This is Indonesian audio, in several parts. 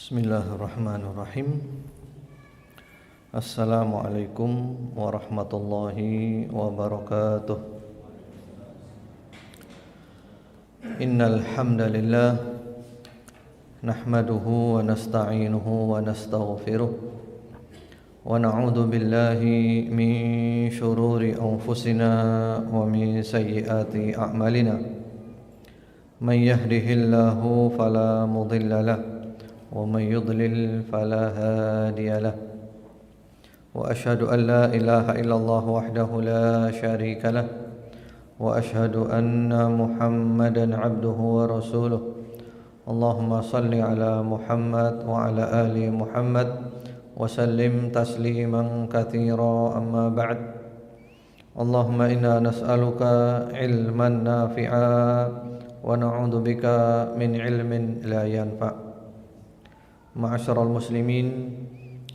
Bismillahirrahmanirrahim. Assalamualaikum warahmatullahi wabarakatuh. Innal hamdalillah nahmaduhu wa nasta'inuhu wa nastaghfiruh wa na'udzu billahi min shururi anfusina wa min sayyiati a'malina. Man yahdihillahu fala mudilla lahu ومن يضلل فلا هادي له وأشهد أن لا إله إلا الله وحده لا شريك له وأشهد أن محمدا عبده ورسوله اللهم صل على محمد وعلى آل محمد وسلم تسليما كثيرا أما بعد اللهم إنا نسألك علما نافعا ونعوذ بك من علم لا ينفع. Ma'asyiral muslimin,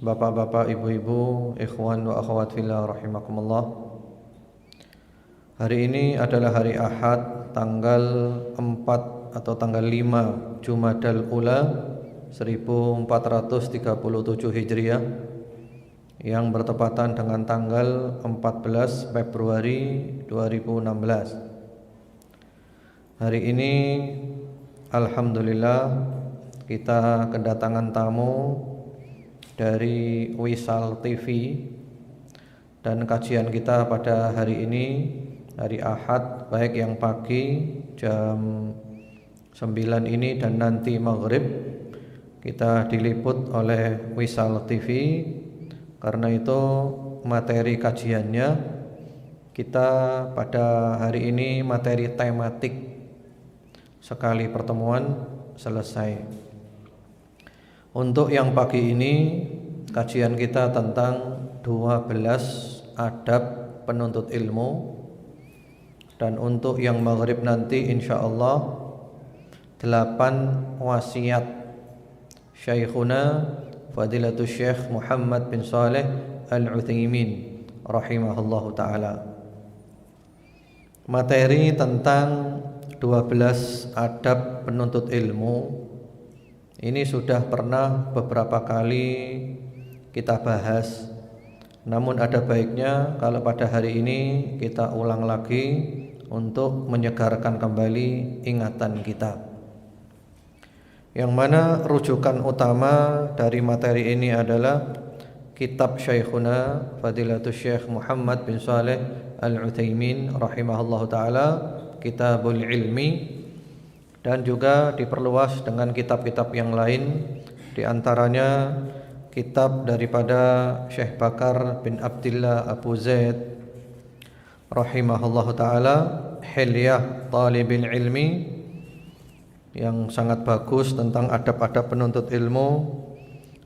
bapak-bapak, ibu-ibu, ikhwan wa akhwat fillah rahimakumullah. Hari ini adalah hari Ahad, tanggal 4 atau tanggal 5 Jumadal Ula 1437 Hijriah yang bertepatan dengan tanggal 14 Februari 2016. Hari ini alhamdulillah kita kedatangan tamu dari Wisal TV, dan kajian kita pada hari ini, hari Ahad, baik yang pagi jam 9 ini dan nanti maghrib, kita diliput oleh Wisal TV. Karena itu materi kajiannya kita pada hari ini materi tematik, sekali pertemuan selesai. Untuk yang pagi ini kajian kita tentang 12 adab penuntut ilmu, dan untuk yang maghrib nanti insyaallah 8 wasiat Syekhuna Fadilatul Syekh Muhammad bin Saleh Al-Utsaimin rahimahullahu ta'ala. Materi tentang 12 adab penuntut ilmu ini sudah pernah beberapa kali kita bahas, namun ada baiknya kalau pada hari ini kita ulang lagi untuk menyegarkan kembali ingatan kita. Yang mana rujukan utama dari materi ini adalah kitab Syekhuna Fadilatul Syekh Muhammad bin Saleh Al-Utsaimin rahimahullahu ta'ala, Kitabul Ilmi, dan juga diperluas dengan kitab-kitab yang lain, diantaranya kitab daripada Syekh Bakar bin Abdillah Abu Zaid rahimahullahu ta'ala, Hilyah Talibil Ilmi, yang sangat bagus tentang adab-adab penuntut ilmu.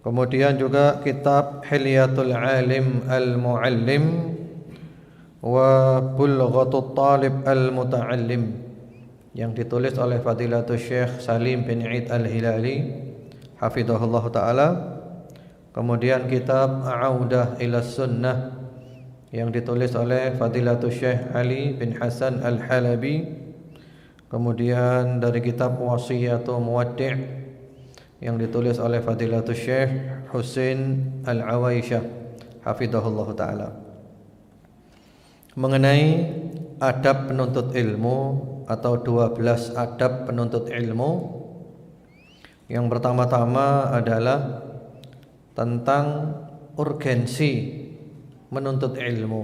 Kemudian juga kitab Hilyatul Alim Al-Muallim wa Bulghatul Talib Al-Muta'allim, yang ditulis oleh Fadilatul Syekh Salim bin Eid Al-Hilali hafidhahullah ta'ala. Kemudian kitab A'udah ila Sunnah yang ditulis oleh Fadilatul Syekh Ali bin Hasan Al-Halabi. Kemudian dari kitab Wasiyatul Muwaddi' yang ditulis oleh Fadilatul Syekh Husain Al-Awaisyah hafidhahullah ta'ala, mengenai adab penuntut ilmu atau 12 adab penuntut ilmu. Yang pertama-tama adalah tentang urgensi menuntut ilmu.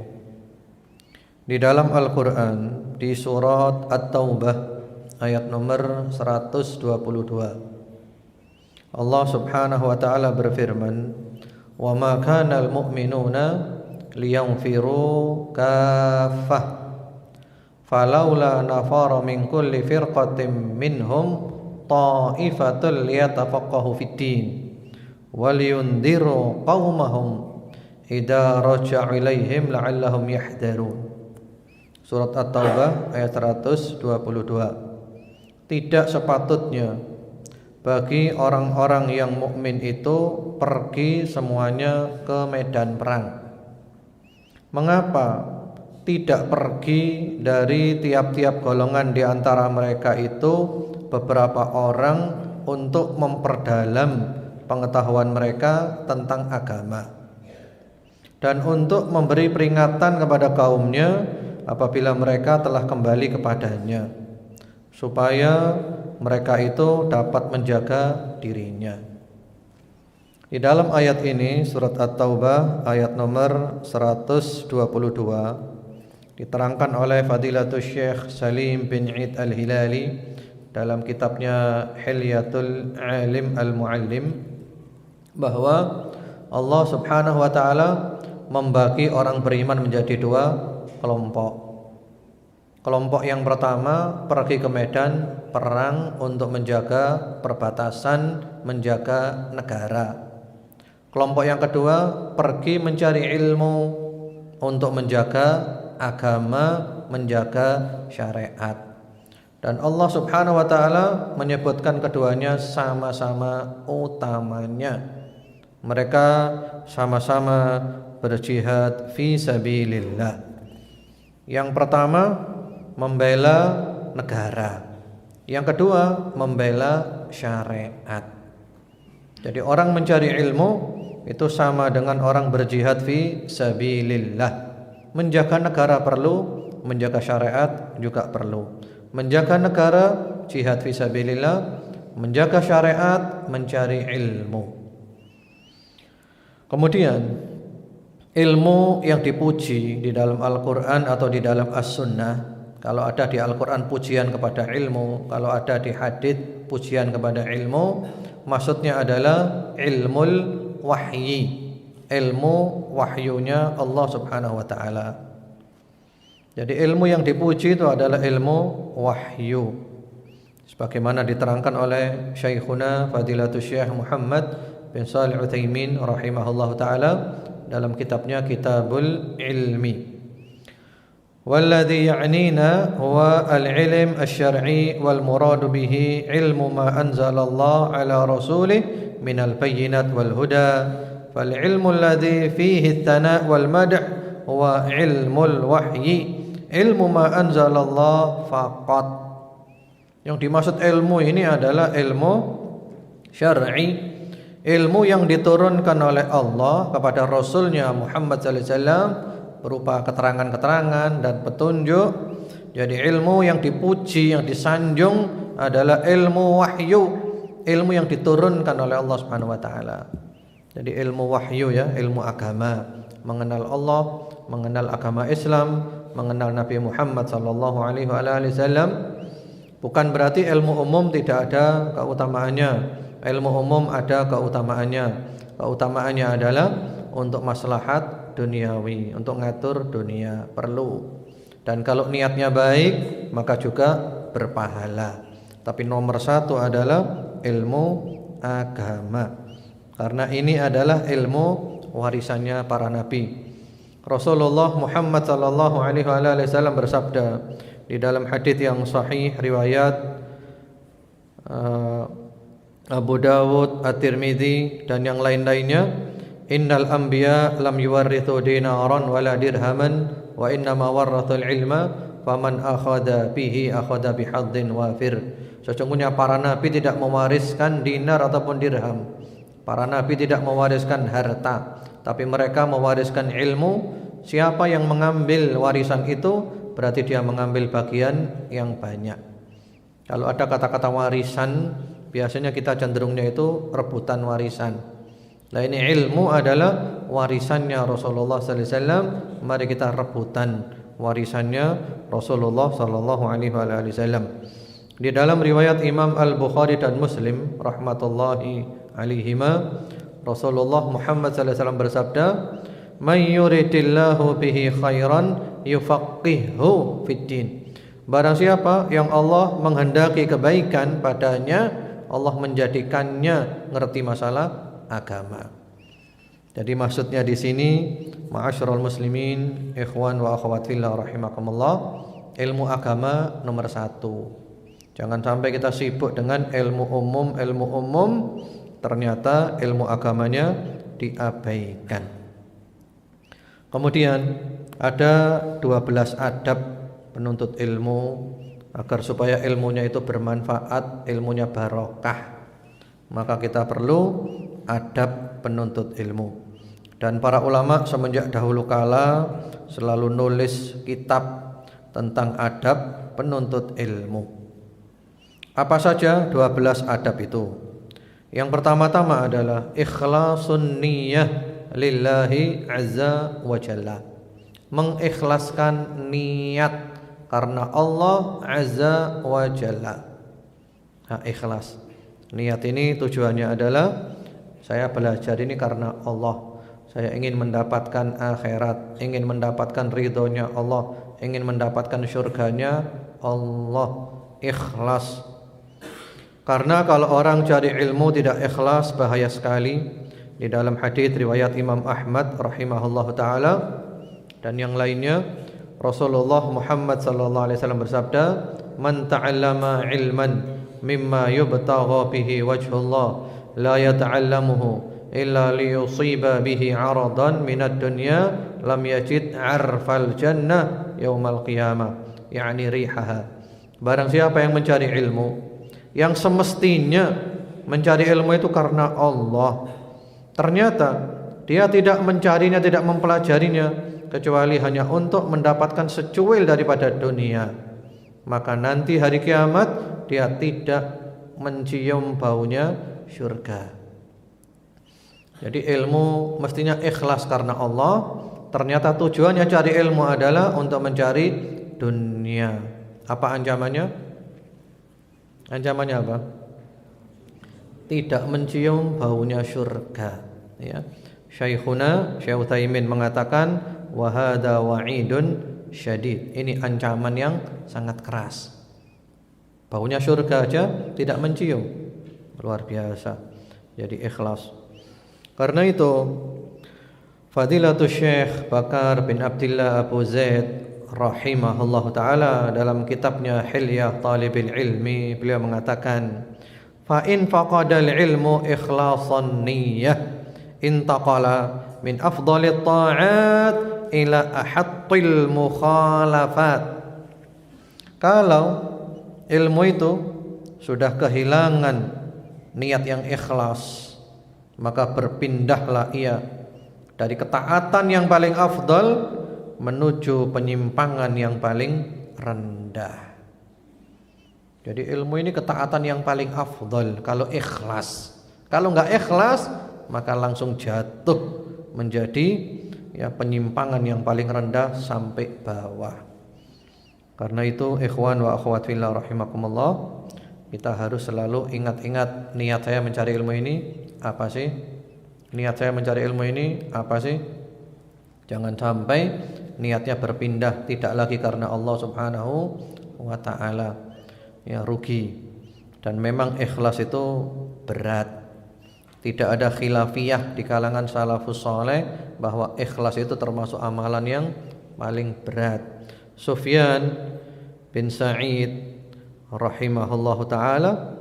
Di dalam Al-Quran, di surat At-Taubah ayat nomor 122, Allah subhanahu wa ta'ala berfirman, wa ma kana al-mu'minuna liyanfiru kaffah falaula nafara min kulli firqatin minhum ta'ifatul liyatafaqahu fid-din waliyundiru qaumahum idza raja'a ilaihim la'allahum yahdharun. Surat At-Taubah ayat 122. Tidak sepatutnya bagi orang-orang yang mukmin itu pergi semuanya ke medan perang. Mengapa tidak pergi dari tiap-tiap golongan di antara mereka itu beberapa orang untuk memperdalam pengetahuan mereka tentang agama, dan untuk memberi peringatan kepada kaumnya apabila mereka telah kembali kepadanya, supaya mereka itu dapat menjaga dirinya. Di dalam ayat ini, surat At-Taubah ayat nomor 122, diterangkan oleh Fadilatul Syekh Salim bin Eid Al-Hilali dalam kitabnya Hilyatul Alim Al-Muallim, bahwa Allah Subhanahu wa taala membagi orang beriman menjadi dua kelompok. Kelompok yang pertama pergi ke medan perang untuk menjaga perbatasan, menjaga negara. Kelompok yang kedua pergi mencari ilmu untuk menjaga agama, menjaga syariat. Dan Allah Subhanahu wa taala menyebutkan keduanya sama-sama utamanya. Mereka sama-sama berjihad fi sabilillah. Yang pertama membela negara, yang kedua membela syariat. Jadi orang mencari ilmu itu sama dengan orang berjihad fi sabilillah. Menjaga negara perlu, menjaga syariat juga perlu. Menjaga negara, jihad fi sabilillah. Menjaga syariat, mencari ilmu. Kemudian ilmu yang dipuji di dalam Al-Quran atau di dalam As-Sunnah, kalau ada di Al-Quran pujian kepada ilmu, kalau ada di hadits pujian kepada ilmu, maksudnya adalah ilmul wahyi, ilmu wahyunya Allah Subhanahu wa taala. Jadi ilmu yang dipuji itu adalah ilmu wahyu, sebagaimana diterangkan oleh Syekhuna Fadilatul Syekh Muhammad bin Shalih Utsaimin rahimahullahu taala dalam kitabnya Kitabul Ilmi. Walladhi ya'nina huwa al-ilm asy-syar'i wal muradu bihi ilmu ma anzalallahu ala rasulih minal bayyinat wal huda. Fal ilmu alladhi fihi ath-thana' wal madh huwa ilmul wahyi, ilmu ma anzalallahu faqat. Yang dimaksud ilmu ini adalah ilmu syar'i, ilmu yang diturunkan oleh Allah kepada Rasulnya Muhammad sallallahu alaihi wasallam berupa keterangan-keterangan dan petunjuk. Jadi ilmu yang dipuji, yang disanjung adalah ilmu wahyu, ilmu yang diturunkan oleh Allah Subhanahu wa taala. Jadi ilmu wahyu ya, ilmu agama, mengenal Allah, mengenal agama Islam, mengenal Nabi Muhammad sallallahu alaihi wasallam. Bukan berarti ilmu umum tidak ada keutamaannya. Ilmu umum ada keutamaannya. Keutamaannya adalah untuk maslahat duniawi, untuk ngatur dunia perlu. Dan kalau niatnya baik maka juga berpahala. Tapi nomor satu adalah ilmu agama, karena ini adalah ilmu warisannya para nabi. Rasulullah Muhammad sallallahu alaihi wasallam bersabda di dalam hadis yang sahih riwayat Abu Dawud, At-Tirmidzi dan yang lain-lainnya, innal anbiya lam yuwarrithu dinaran wala dirhaman wa innama warrathul ilma faman akhadha bihi akhadha bihadzin wafir. Sesungguhnya para nabi tidak mewariskan dinar ataupun dirham. Para nabi tidak mewariskan harta, tapi mereka mewariskan ilmu. Siapa yang mengambil warisan itu berarti dia mengambil bagian yang banyak. Kalau ada kata-kata warisan, biasanya kita cenderungnya itu rebutan warisan. Nah, ini ilmu adalah warisannya Rasulullah sallallahu alaihi wasallam. Mari kita rebutan warisannya Rasulullah sallallahu alaihi wasallam. Di dalam riwayat Imam Al-Bukhari dan Muslim rahmatullahi alaihima, Rasulullah Muhammad sallallahu alaihi wasallam bersabda, "May yuridillahu bihi khairan yufaqihuhu fid-din." Barang siapa yang Allah menghendaki kebaikan padanya, Allah menjadikannya ngerti masalah agama. Jadi maksudnya di sini, ma'asyiral muslimin, ikhwan wa akhwat fillah rahimakumullah, ilmu agama nomor satu. Jangan sampai kita sibuk dengan ilmu umum, ternyata ilmu agamanya diabaikan. Kemudian ada 12 adab penuntut ilmu agar supaya ilmunya itu bermanfaat, ilmunya barokah. Maka kita perlu adab penuntut ilmu. Dan para ulama semenjak dahulu kala selalu nulis kitab tentang adab penuntut ilmu. Apa saja 12 adab itu? Yang pertama-tama adalah ikhlasun niyyah lillahi azza wa jalla. Mengikhlaskan niat karena Allah azza wa jalla. Ikhlas. Niat ini tujuannya adalah saya belajar ini karena Allah. Saya ingin mendapatkan akhirat, ingin mendapatkan ridhonya Allah, ingin mendapatkan surganya Allah. Ikhlas. Karena kalau orang cari ilmu tidak ikhlas bahaya sekali. Di dalam hadis riwayat Imam Ahmad rahimahullahu taala dan yang lainnya, Rasulullah Muhammad sallallahu alaihi wasallam bersabda, "Man ta'allama ilman mimma yubtagha bihi wajhullah la yata'allamuhu illa liyusiba bihi 'aradan minad dunya lam yajid 'arfal jannah yaumal qiyamah." Yani rihaha. Barang siapa yang mencari ilmu yang semestinya mencari ilmu itu karena Allah, ternyata dia tidak mencarinya, tidak mempelajarinya kecuali hanya untuk mendapatkan secuil daripada dunia, maka nanti hari kiamat dia tidak mencium baunya surga. Jadi ilmu mestinya ikhlas karena Allah. Ternyata tujuannya cari ilmu adalah untuk mencari dunia. Apa ancamannya? Ancamannya apa? Tidak mencium baunya surga. Ya. Syekhuna Syekh Utsaimin mengatakan wa hadza wa'idun syadid. Ini ancaman yang sangat keras. Baunya surga aja tidak mencium. Luar biasa. Jadi ikhlas. Karena itu Fadilatul Syekh Bakar bin Abdullah Abu Zaid rahimahullahu taala dalam kitabnya Hilyah Talibil Ilmi beliau mengatakan fa in faqadal ilmu ikhlasan niyyah intaqala min afdalit ta'at ila ahattil mukhalafat. Kalau ilmu itu sudah kehilangan niat yang ikhlas, maka berpindahlah ia dari ketaatan yang paling afdal menuju penyimpangan yang paling rendah. Jadi ilmu ini ketaatan yang paling afdal kalau ikhlas. Kalau enggak ikhlas maka langsung jatuh menjadi penyimpangan yang paling rendah sampai bawah. Karena itu ikhwan wa akhwat fillah rahimakumullah, kita harus selalu ingat-ingat niat saya mencari ilmu ini apa sih? Niat saya mencari ilmu ini apa sih? Jangan sampai niatnya berpindah tidak lagi karena Allah Subhanahu wa taala. Rugi. Dan memang ikhlas itu berat. Tidak ada khilafiyah di kalangan salafus saleh bahwa ikhlas itu termasuk amalan yang paling berat. Sufyan bin Sa'id rahimahullahu taala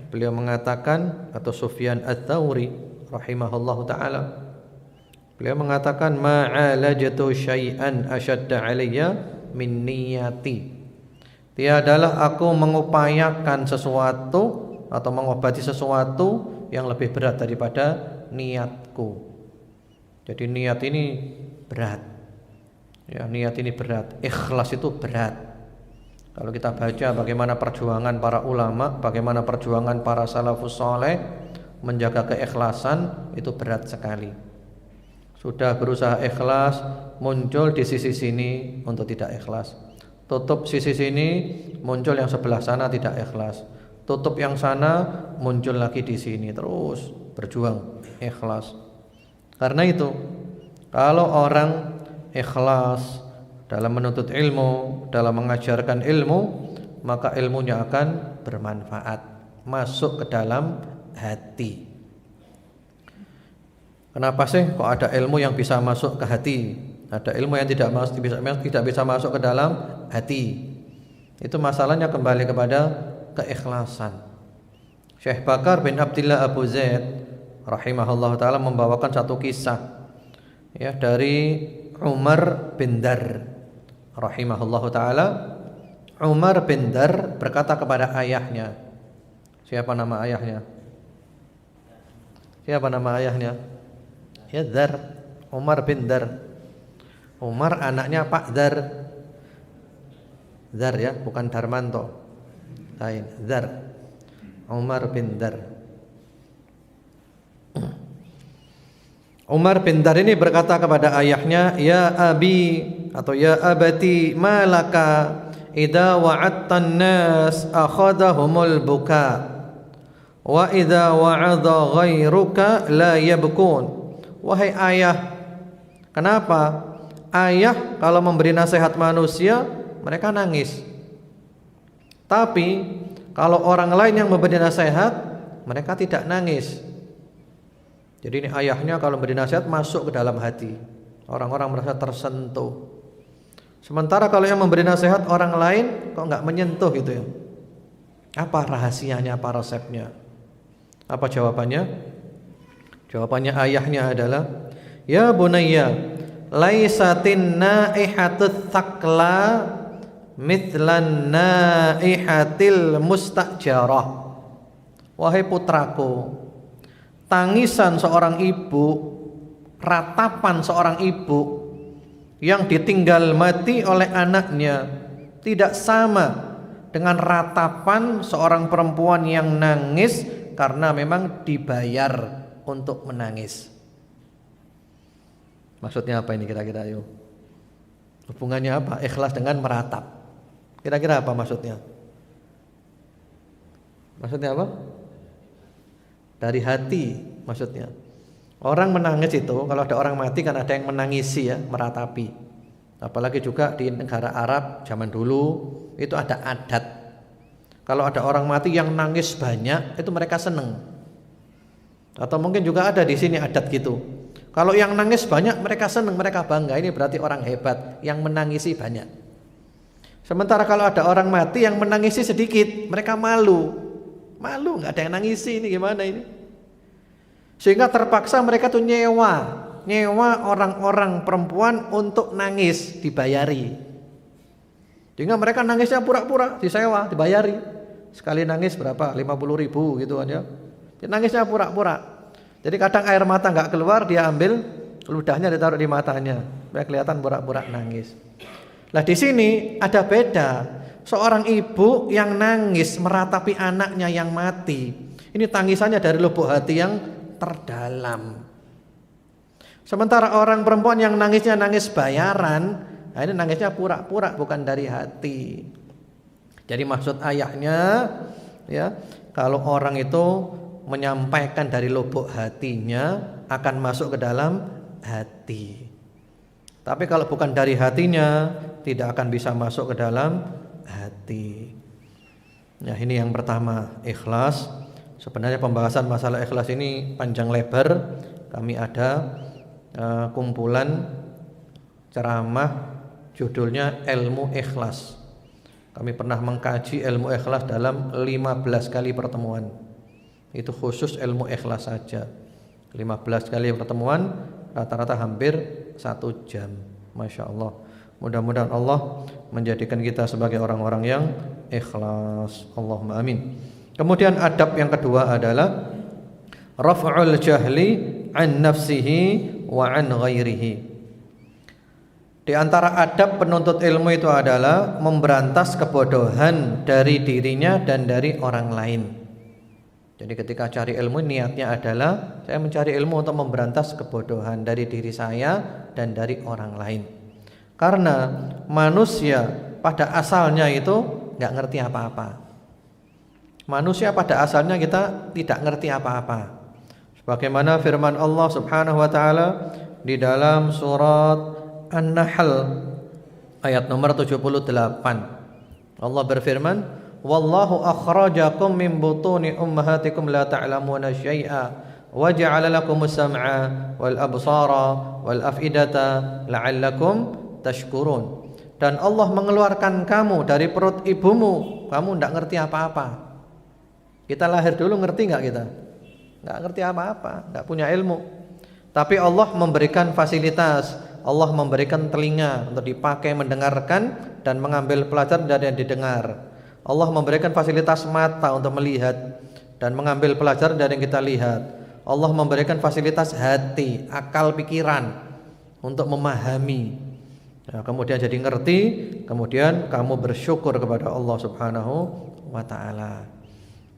beliau mengatakan, atau Sufyan Ats-Tsauri rahimahullahu taala, beliau mengatakan ma'alajatu syai'an asyadda alayya min niyati. Tiadalah aku mengupayakan sesuatu atau mengobati sesuatu yang lebih berat daripada niatku. Jadi niat ini berat. Niat ini berat. Ikhlas itu berat. Kalau kita baca bagaimana perjuangan para ulama, bagaimana perjuangan para salafus saleh menjaga keikhlasan, itu berat sekali. Sudah berusaha ikhlas, muncul di sisi sini untuk tidak ikhlas. Tutup sisi sini, muncul yang sebelah sana tidak ikhlas. Tutup yang sana, muncul lagi di sini. Terus berjuang ikhlas. Karena itu, kalau orang ikhlas dalam menuntut ilmu, dalam mengajarkan ilmu, maka ilmunya akan bermanfaat, masuk ke dalam hati. Kenapa sih kok ada ilmu yang bisa masuk ke hati? Ada ilmu yang tidak bisa masuk ke dalam hati. Itu masalahnya kembali kepada keikhlasan. Syekh Bakar bin Abdullah Abu Zaid rahimahullah taala membawakan satu kisah dari Umar bin Dar rahimahullah taala. Umar bin Dar berkata kepada ayahnya. Siapa nama ayahnya? Siapa nama ayahnya? Ya Dzar, Umar bin Dzar. Umar anaknya Pak Dzar. Dzar ya, bukan Darmanto. Lain, Dzar. Umar bin Dzar. Umar bin Dzar ini berkata kepada ayahnya, "Ya abi atau ya abati, malaka idza wa'adtan nas akhadahumul buka wa idza wa'adha ghairuka la yabkun." Wahai ayah, kenapa ayah kalau memberi nasihat manusia mereka nangis, tapi kalau orang lain yang memberi nasihat mereka tidak nangis? Jadi ini ayahnya kalau memberi nasihat masuk ke dalam hati, orang-orang merasa tersentuh. Sementara kalau yang memberi nasihat orang lain kok nggak menyentuh gitu ya. Apa rahasianya, apa resepnya? Apa jawabannya? Jawabannya ayahnya adalah, "Ya bunayya, laisatin naihatut thaqla mithlan naihatil mustajarah." Wahai putraku, tangisan seorang ibu, ratapan seorang ibu yang ditinggal mati oleh anaknya tidak sama dengan ratapan seorang perempuan yang nangis karena memang dibayar untuk menangis. Maksudnya apa ini kira-kira? Ayo, hubungannya apa ikhlas dengan meratap? Kira-kira apa maksudnya? Maksudnya apa? Dari hati maksudnya. Orang menangis itu, kalau ada orang mati kan ada yang menangisi ya, meratapi. Apalagi juga di negara Arab zaman dulu itu ada adat. Kalau ada orang mati yang nangis banyak, itu mereka seneng. Atau mungkin juga ada di sini adat gitu. Kalau yang nangis banyak mereka senang, mereka bangga. Ini berarti orang hebat yang menangisi banyak. Sementara kalau ada orang mati yang menangisi sedikit, mereka malu. Malu, nggak ada yang nangisi, ini gimana ini? Sehingga terpaksa mereka tuh nyewa orang-orang perempuan untuk nangis, dibayari. Sehingga mereka nangisnya pura-pura, disewa, dibayari. Sekali nangis berapa? 50.000 gitu kan ya. Nangisnya pura-pura. Jadi kadang air mata nggak keluar, dia ambil ludahnya ditaruh di matanya, supaya kelihatan pura-pura nangis. Lah di sini ada beda. Seorang ibu yang nangis meratapi anaknya yang mati, ini tangisannya dari lubuk hati yang terdalam. Sementara orang perempuan yang nangisnya nangis bayaran, nah ini nangisnya pura-pura, bukan dari hati. Jadi maksud ayahnya ya, kalau orang itu menyampaikan dari lubuk hatinya akan masuk ke dalam hati. Tapi kalau bukan dari hatinya tidak akan bisa masuk ke dalam hati. Nah, ini yang pertama, ikhlas. Sebenarnya pembahasan masalah ikhlas ini panjang lebar. Kami ada kumpulan ceramah judulnya Ilmu Ikhlas. Kami pernah mengkaji ilmu ikhlas dalam 15 kali pertemuan. Itu khusus ilmu ikhlas saja. 15 kali pertemuan, rata-rata hampir 1 jam. Masya Allah. Mudah-mudahan Allah menjadikan kita sebagai orang-orang yang ikhlas. Allahumma amin. Kemudian adab yang kedua adalah raf'ul jahli an nafsihi wa an ghairihi. Di antara adab penuntut ilmu itu adalah memberantas kebodohan dari dirinya dan dari orang lain. Jadi ketika cari ilmu niatnya adalah saya mencari ilmu untuk memberantas kebodohan dari diri saya dan dari orang lain. Karena manusia pada asalnya itu nggak ngerti apa-apa. Manusia pada asalnya kita tidak ngerti apa-apa. Sebagaimana firman Allah Subhanahu wa taala di dalam surat An-Nahl ayat nomor 78. Allah berfirman, "Wallahu akhrajakum min butuni ummahatikum la ta'lamuna syai'a wa ja'ala lakumus sam'a wal absara wal af'idata la'allakum tashkurun." Dan Allah mengeluarkan kamu dari perut ibumu, kamu tidak ngerti apa-apa. Kita lahir dulu ngerti enggak kita? Enggak ngerti apa-apa, enggak punya ilmu. Tapi Allah memberikan fasilitas, Allah memberikan telinga untuk dipakai mendengarkan dan mengambil pelajaran dari yang didengar. Allah memberikan fasilitas mata untuk melihat dan mengambil pelajaran dari yang kita lihat. Allah memberikan fasilitas hati, akal, pikiran untuk memahami. Nah, kemudian jadi ngerti, kemudian kamu bersyukur kepada Allah Subhanahu wa taala.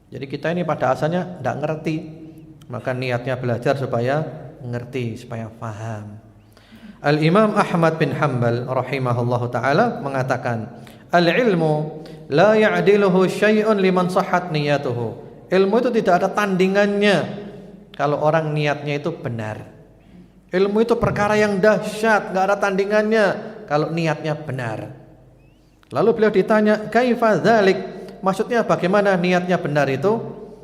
Jadi kita ini pada asalnya tidak ngerti, maka niatnya belajar supaya ngerti, supaya paham. Al-Imam Ahmad bin Hanbal rahimahullahu taala mengatakan, al-ilmu la ya'diluhu syai'un liman sahhat niyatuhu. Ilmu itu tidak ada tandingannya kalau orang niatnya itu benar. Ilmu itu perkara yang dahsyat, enggak ada tandingannya kalau niatnya benar. Lalu beliau ditanya, kaifa dzalik? Maksudnya bagaimana niatnya benar itu?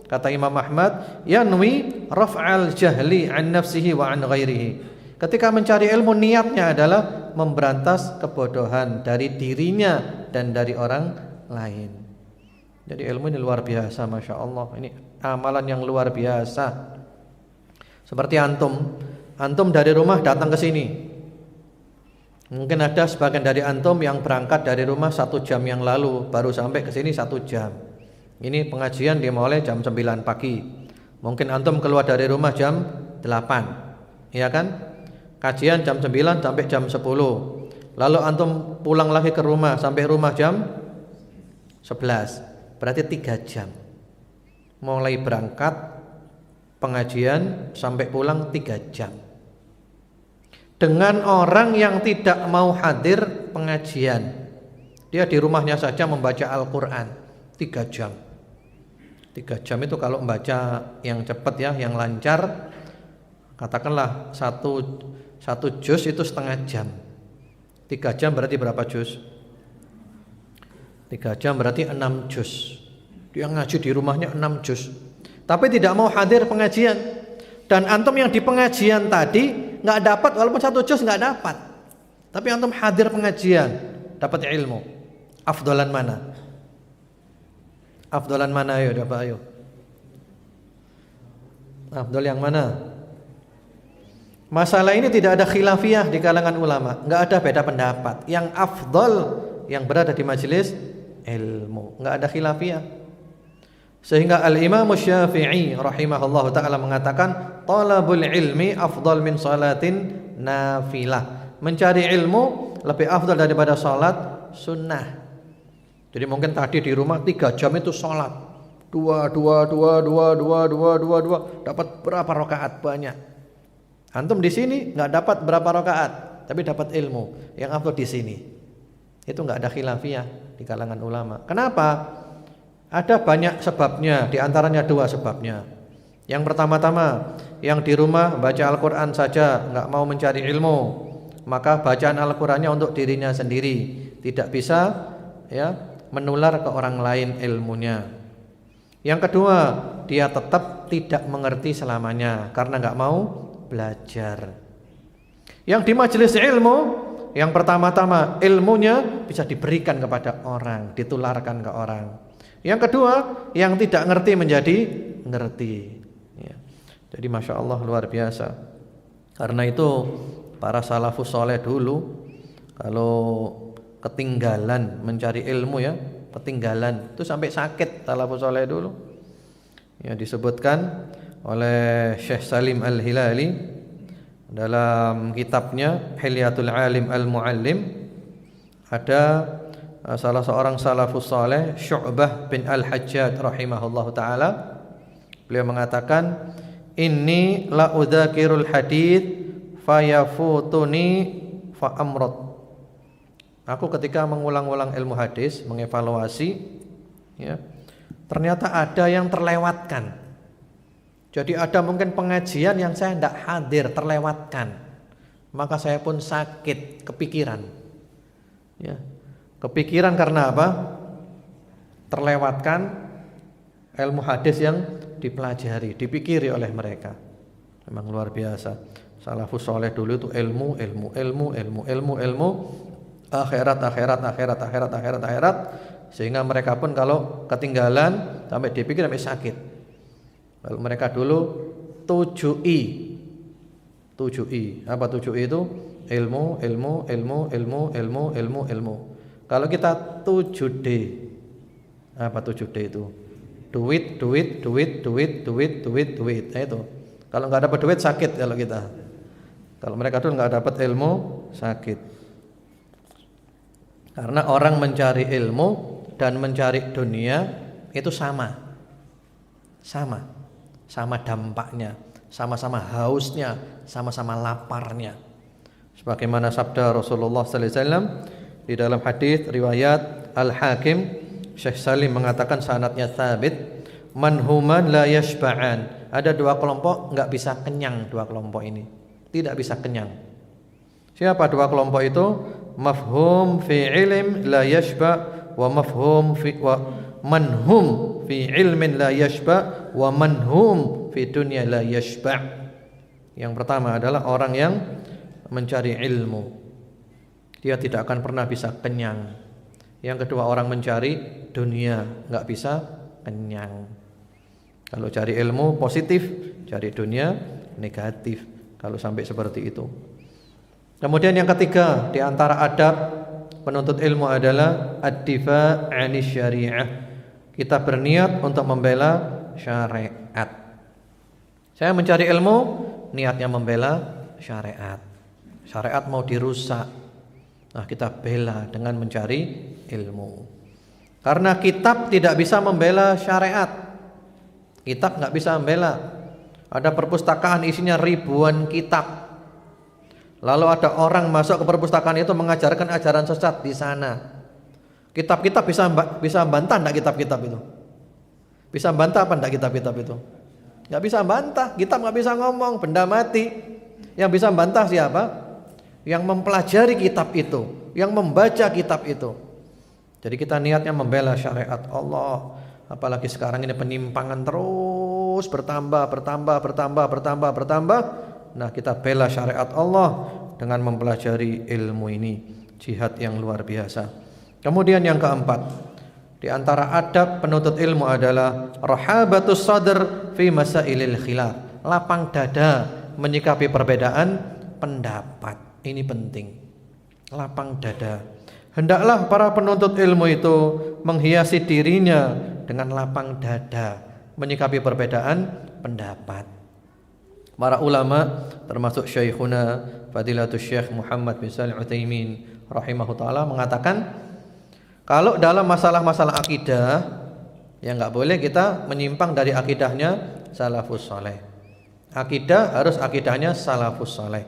Kata Imam Ahmad, yanwi raf'al jahli an nafsihi wa an ghairihi. Ketika mencari ilmu, niatnya adalah memberantas kebodohan dari dirinya dan dari orang lain. Jadi ilmu ini luar biasa, Masya Allah. Ini amalan yang luar biasa. Seperti antum dari rumah datang ke sini. Mungkin ada sebagian dari antum yang berangkat dari rumah 1 jam yang lalu, baru sampai ke sini 1 jam. Ini pengajian dimulai jam 9 pagi. Mungkin antum keluar dari rumah jam 8, ya kan? Kajian jam 9 sampai jam 10. Lalu antum pulang lagi ke rumah, sampai rumah jam 11. Berarti 3 jam. Mulai berangkat pengajian sampai pulang 3 jam. Dengan orang yang tidak mau hadir pengajian, dia di rumahnya saja membaca Al-Quran 3 jam. 3 jam itu kalau membaca yang cepat ya, yang lancar, katakanlah satu juz itu setengah jam. 3 jam berarti berapa juz? 3 jam berarti 6 juz. Dia ngaji di rumahnya 6 juz, tapi tidak mau hadir pengajian. Dan antum yang di pengajian tadi nggak dapat, walaupun 1 juz nggak dapat, tapi antum hadir pengajian, dapat ilmu. Afdolan mana? Afdolan mana? Ayo dapat, ayo. Afdol yang mana? Masalah ini tidak ada khilafiyah di kalangan ulama, nggak ada beda pendapat. Yang afdol yang berada di majelis ilmu, nggak ada khilafiyah. Sehingga Al-Imam Syafi'i rahimahullahu taala mengatakan, talabul ilmi afdal min salatin nafilah. Mencari ilmu lebih afdal daripada salat sunnah. Jadi mungkin tadi di rumah 3 jam itu salat, dua, dapat berapa rakaat? Banyak. Antum di sini nggak dapat berapa rakaat, tapi dapat ilmu. Yang afdal di sini. Itu nggak ada khilafiyah di kalangan ulama. Kenapa? Ada banyak sebabnya, di antaranya 2 sebabnya. Yang pertama-tama, yang di rumah baca Al-Quran saja, nggak mau mencari ilmu, maka bacaan Al-Qurannya untuk dirinya sendiri, tidak bisa ya menular ke orang lain ilmunya. Yang kedua, dia tetap tidak mengerti selamanya karena nggak mau belajar. Yang di majelis ilmu, yang pertama-tama ilmunya bisa diberikan kepada orang, ditularkan ke orang. Yang kedua, yang tidak ngerti menjadi ngerti ya. Jadi Masya Allah luar biasa. Karena itu para salafus soleh dulu kalau ketinggalan mencari ilmu ya, ketinggalan itu sampai sakit salafus soleh dulu ya. Disebutkan oleh Syekh Salim Al-Hilali dalam kitabnya Hilyatul Alim Al-Muallim, ada salah seorang salafus saleh, Syu'bah bin Al-Hajjaj rahimahullahu taala, beliau mengatakan, inni la udzakirul hadits fayafutuni fa amrad. Aku ketika mengulang-ulang ilmu hadis, mengevaluasi ya, ternyata ada yang terlewatkan. Jadi ada mungkin pengajian yang saya tidak hadir, terlewatkan. Maka saya pun sakit, kepikiran ya. Kepikiran karena apa? Terlewatkan ilmu hadis yang dipelajari, dipikiri oleh mereka. Memang luar biasa. Salafus soleh dulu itu ilmu, akhirat. Sehingga mereka pun kalau ketinggalan sampai dipikir sampai sakit. Kalau mereka dulu 7I. Apa 7I itu? Ilmu. Kalau kita 7D, apa 7D itu? Duit. Nah itu. Kalau nggak dapat duit sakit kalau kita. Kalau mereka dulu nggak dapat ilmu sakit. Karena orang mencari ilmu dan mencari dunia itu sama dampaknya, sama-sama hausnya, sama-sama laparnya. Sebagaimana sabda Rasulullah sallallahu alaihi wasallam di dalam hadis riwayat Al-Hakim, Syekh Salim mengatakan sanadnya tsabit, manhuman la yashba'an. Ada dua kelompok enggak bisa kenyang, dua kelompok ini tidak bisa kenyang. Siapa dua kelompok itu? Mafhum fi ilm la yashba' wa mafhum fi wa manhum fi ilmin la yashba' wa manhum fi dunya la yashba'. Yang pertama adalah orang yang mencari ilmu, dia tidak akan pernah bisa kenyang. Yang kedua orang mencari dunia, enggak bisa kenyang. Kalau cari ilmu positif, cari dunia negatif. Kalau sampai seperti itu. Kemudian yang ketiga di antara adab penuntut ilmu adalah ad-difa' 'ani syariah. Kita berniat untuk membela syariat. Saya mencari ilmu, niatnya membela syariat. Syariat mau dirusak. Nah, kita bela dengan mencari ilmu. Karena kitab tidak bisa membela syariat. Kitab enggak bisa membela. Ada perpustakaan isinya ribuan kitab. Lalu ada orang masuk ke perpustakaan itu mengajarkan ajaran sesat di sana. Kitab-kitab bisa bantah enggak kitab-kitab itu? Bisa bantah apa enggak kitab-kitab itu? Enggak bisa bantah, kitab enggak bisa ngomong, benda mati. Yang bisa bantah siapa? Yang mempelajari kitab itu, yang membaca kitab itu. Jadi kita niatnya membela syariat Allah. Apalagi sekarang ini penyimpangan terus bertambah. Nah, kita bela syariat Allah dengan mempelajari ilmu ini. Jihad yang luar biasa. Kemudian yang keempat, di antara adab penuntut ilmu adalah rahabatus sadr fi masailil khilaf. Lapang dada menyikapi perbedaan pendapat. Ini penting. Lapang dada. Hendaklah para penuntut ilmu itu menghiasi dirinya dengan lapang dada menyikapi perbedaan pendapat. Para ulama termasuk Syekhuna Fadilatul Syekh Muhammad bin Shalih Al-Utsaimin rahimahu taala mengatakan, kalau dalam masalah-masalah akidah ya enggak boleh kita menyimpang dari akidahnya salafus saleh. Akidah harus akidahnya salafus saleh,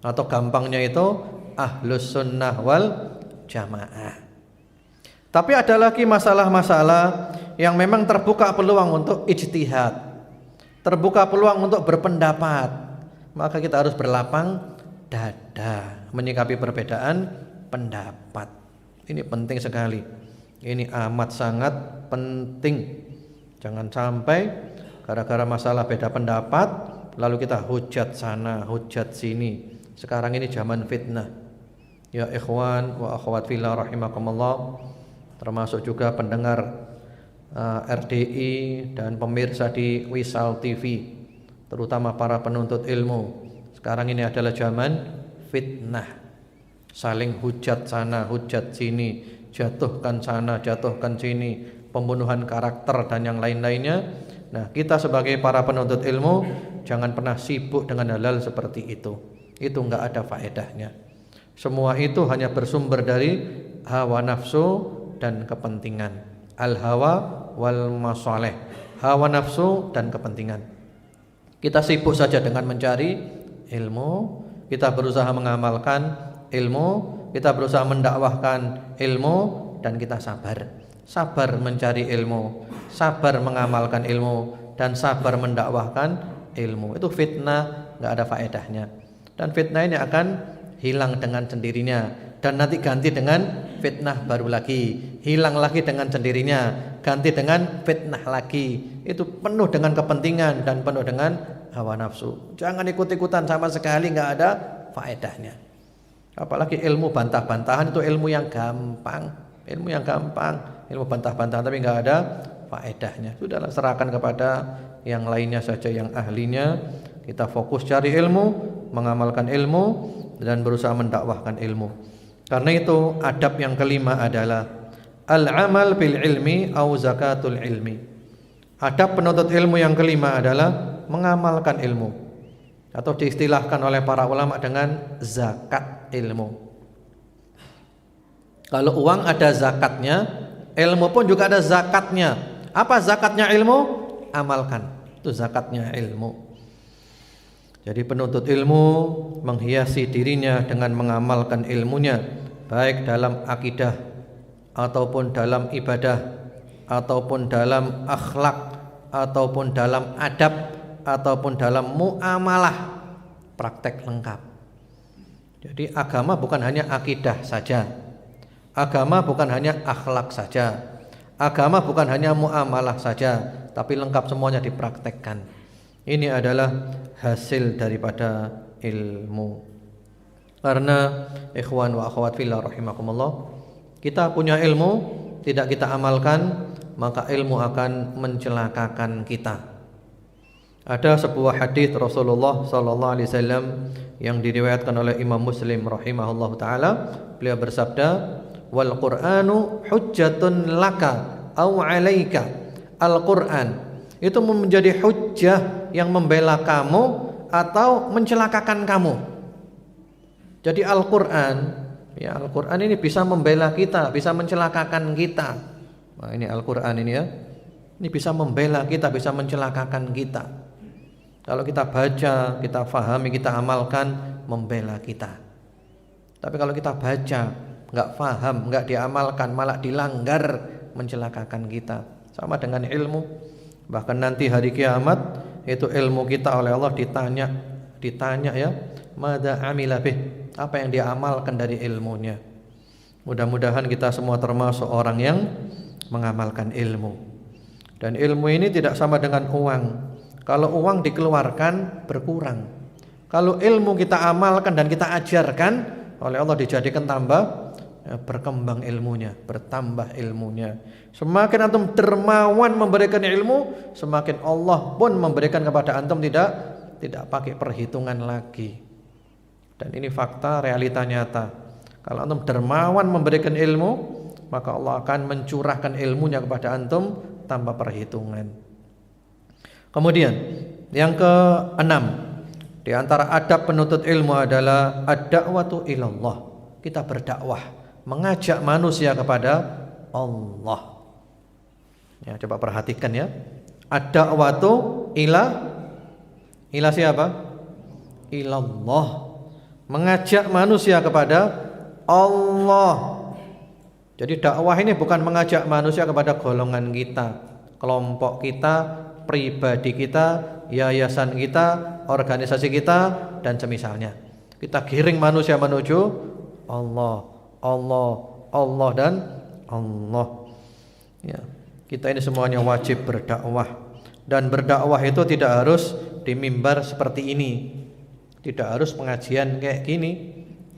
atau gampangnya itu ahlus sunnah wal jamaah. Tapi ada lagi masalah-masalah yang memang terbuka peluang untuk ijtihad, terbuka peluang untuk berpendapat, maka kita harus berlapang dada menyikapi perbedaan pendapat. Ini penting sekali. Ini amat sangat penting. Jangan sampai gara-gara masalah beda pendapat lalu kita hujat sana, hujat sini. Sekarang ini zaman fitnah. Ya ikhwan wa akhwat fillah rahimakumullah, termasuk juga pendengar RDI dan pemirsa di Wisal TV, terutama para penuntut ilmu. Sekarang ini adalah zaman fitnah, saling hujat sana, hujat sini, jatuhkan sana, jatuhkan sini, pembunuhan karakter dan yang lain-lainnya. Nah, kita sebagai para penuntut ilmu jangan pernah sibuk dengan hal-hal seperti itu. Itu enggak ada faedahnya. Semua itu hanya bersumber dari hawa nafsu dan kepentingan. Al-hawa wal masalih. Hawa nafsu dan kepentingan. Kita sibuk saja dengan mencari ilmu, kita berusaha mengamalkan ilmu, kita berusaha mendakwahkan ilmu, dan kita sabar. Sabar mencari ilmu, sabar mengamalkan ilmu, dan sabar mendakwahkan ilmu. Itu fitnah enggak ada faedahnya. Dan fitnah ini akan hilang dengan sendirinya, dan nanti ganti dengan fitnah baru lagi, hilang lagi dengan sendirinya, ganti dengan fitnah lagi. Itu penuh dengan kepentingan dan penuh dengan hawa nafsu. Jangan ikut-ikutan sama sekali, enggak ada faedahnya. Apalagi ilmu bantah-bantahan, itu ilmu yang gampang, ilmu bantah-bantahan tapi enggak ada faedahnya. Sudahlah, serahkan kepada yang lainnya saja, yang ahlinya. Kita fokus cari ilmu, mengamalkan ilmu, dan berusaha mendakwahkan ilmu. Karena itu adab yang kelima adalah al-amal bil ilmi au zakatul ilmi. Adab penuntut ilmu yang kelima adalah mengamalkan ilmu, atau diistilahkan oleh para ulama dengan zakat ilmu. Kalau uang ada zakatnya, ilmu pun juga ada zakatnya. Apa zakatnya ilmu? Amalkan. Itu zakatnya ilmu. Jadi penuntut ilmu menghiasi dirinya dengan mengamalkan ilmunya, baik dalam akidah ataupun dalam ibadah, ataupun dalam akhlak, ataupun dalam adab, ataupun dalam muamalah. Praktek lengkap. Jadi agama bukan hanya akidah saja, agama bukan hanya akhlak saja, agama bukan hanya muamalah saja, tapi lengkap semuanya dipraktekkan. Ini adalah hasil daripada ilmu. Karena ikhwan wa akhwat fillah rahimakumullah, kita punya ilmu tidak kita amalkan, maka ilmu akan mencelakakan kita. Ada sebuah hadis Rasulullah sallallahu alaihi wasallam yang diriwayatkan oleh Imam Muslim rahimahullahu taala. Beliau bersabda, "Wal Qur'anu hujjatun laka au 'alaika." Al-Qur'an itu menjadi hujjah yang membela kamu atau mencelakakan kamu. Jadi Al-Qur'an, ya Al-Qur'an ini bisa membela kita, bisa mencelakakan kita. Nah, ini Al-Qur'an ini ya. Ini bisa membela kita, bisa mencelakakan kita. Kalau kita baca, kita fahami, kita amalkan, membela kita. Tapi kalau kita baca, enggak faham, enggak diamalkan, malah dilanggar, mencelakakan kita. Sama dengan ilmu. Bahkan nanti hari kiamat itu ilmu kita oleh Allah ditanya ya, madza amila bih, apa yang dia amalkan dari ilmunya. Mudah-mudahan kita semua termasuk orang yang mengamalkan ilmu. Dan ilmu ini tidak sama dengan uang. Kalau uang dikeluarkan berkurang. Kalau ilmu kita amalkan dan kita ajarkan, oleh Allah dijadikan tambah, berkembang ilmunya, bertambah ilmunya. Semakin antum dermawan memberikan ilmu, semakin Allah pun memberikan kepada antum tidak pakai perhitungan lagi. Dan ini fakta, realita nyata. Kalau antum dermawan memberikan ilmu, maka Allah akan mencurahkan ilmunya kepada antum tanpa perhitungan. Kemudian yang keenam, di antara adab penuntut ilmu adalah ad-da'watu ilallah. Kita berdakwah, mengajak manusia kepada Allah. Ya, coba perhatikan ya. Ad-da'watu ila siapa? Ilallah. Mengajak manusia kepada Allah. Jadi dakwah ini bukan mengajak manusia kepada golongan kita, kelompok kita, pribadi kita, yayasan kita, organisasi kita, dan semisalnya. Kita giring manusia menuju Allah, Allah, Allah, dan Allah. Ya, kita ini semuanya wajib berdakwah. Dan berdakwah itu tidak harus di mimbar seperti ini, tidak harus pengajian kayak gini.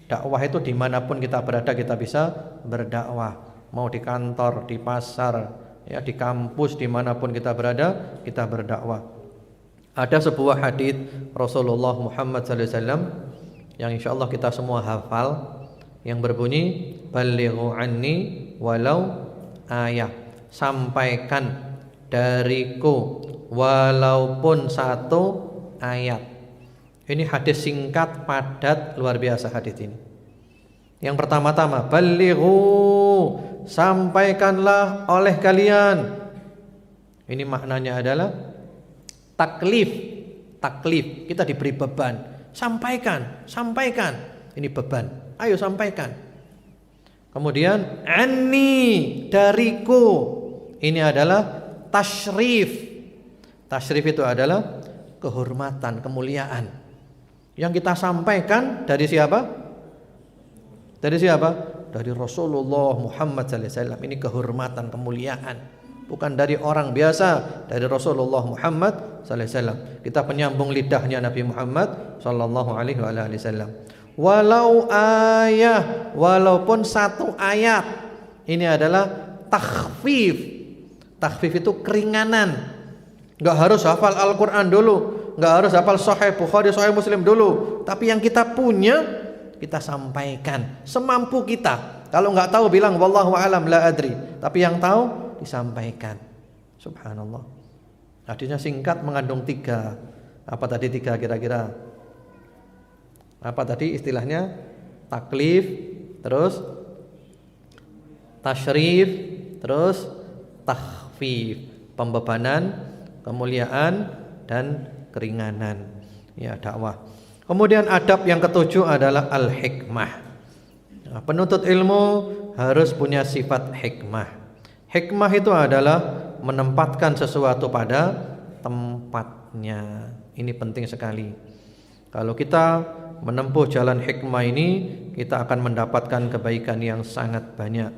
Dakwah itu dimanapun kita berada kita bisa berdakwah. Mau di kantor, di pasar, ya di kampus, dimanapun kita berada kita berdakwah. Ada sebuah hadis Rasulullah Muhammad SAW yang insyaallah kita semua hafal, yang berbunyi, balighu anni walau ayah, sampaikan dariku walaupun satu ayat. Ini hadis singkat, padat, luar biasa hadis ini. Yang pertama-tama, balighu, sampaikanlah oleh kalian. Ini maknanya adalah taklif. Taklif, kita diberi beban. Sampaikan, sampaikan. Ini beban. Ayo sampaikan. Kemudian anni, dariku. Ini adalah tasyrif. Tasyrif itu adalah kehormatan, kemuliaan. Yang kita sampaikan dari siapa? Dari siapa? Dari Rasulullah Muhammad SAW. Ini kehormatan, kemuliaan. Bukan dari orang biasa, dari Rasulullah Muhammad SAW. Kita penyambung lidahnya Nabi Muhammad SAW. Walau ayat, walaupun satu ayat. Ini adalah takhfif. Takhfif itu keringanan. Enggak harus hafal Al-Quran dulu, enggak harus hafal Sahih Bukhari, Sahih Muslim dulu. Tapi yang kita punya kita sampaikan semampu kita. Kalau enggak tahu bilang wallahu alam la adri. Tapi yang tahu disampaikan. Subhanallah. Hadisnya singkat, mengandung tiga Apa tadi 3 kira-kira? Apa tadi istilahnya? Taklif, terus tasyrif, terus takhfif. Pembebanan, kemuliaan, dan keringanan. Ya, dakwah. Kemudian adab yang ketujuh adalah al-hikmah. Nah, penuntut ilmu harus punya sifat hikmah. Hikmah itu adalah menempatkan sesuatu pada tempatnya. Ini penting sekali. Kalau kita menempuh jalan hikmah ini, kita akan mendapatkan kebaikan yang sangat banyak.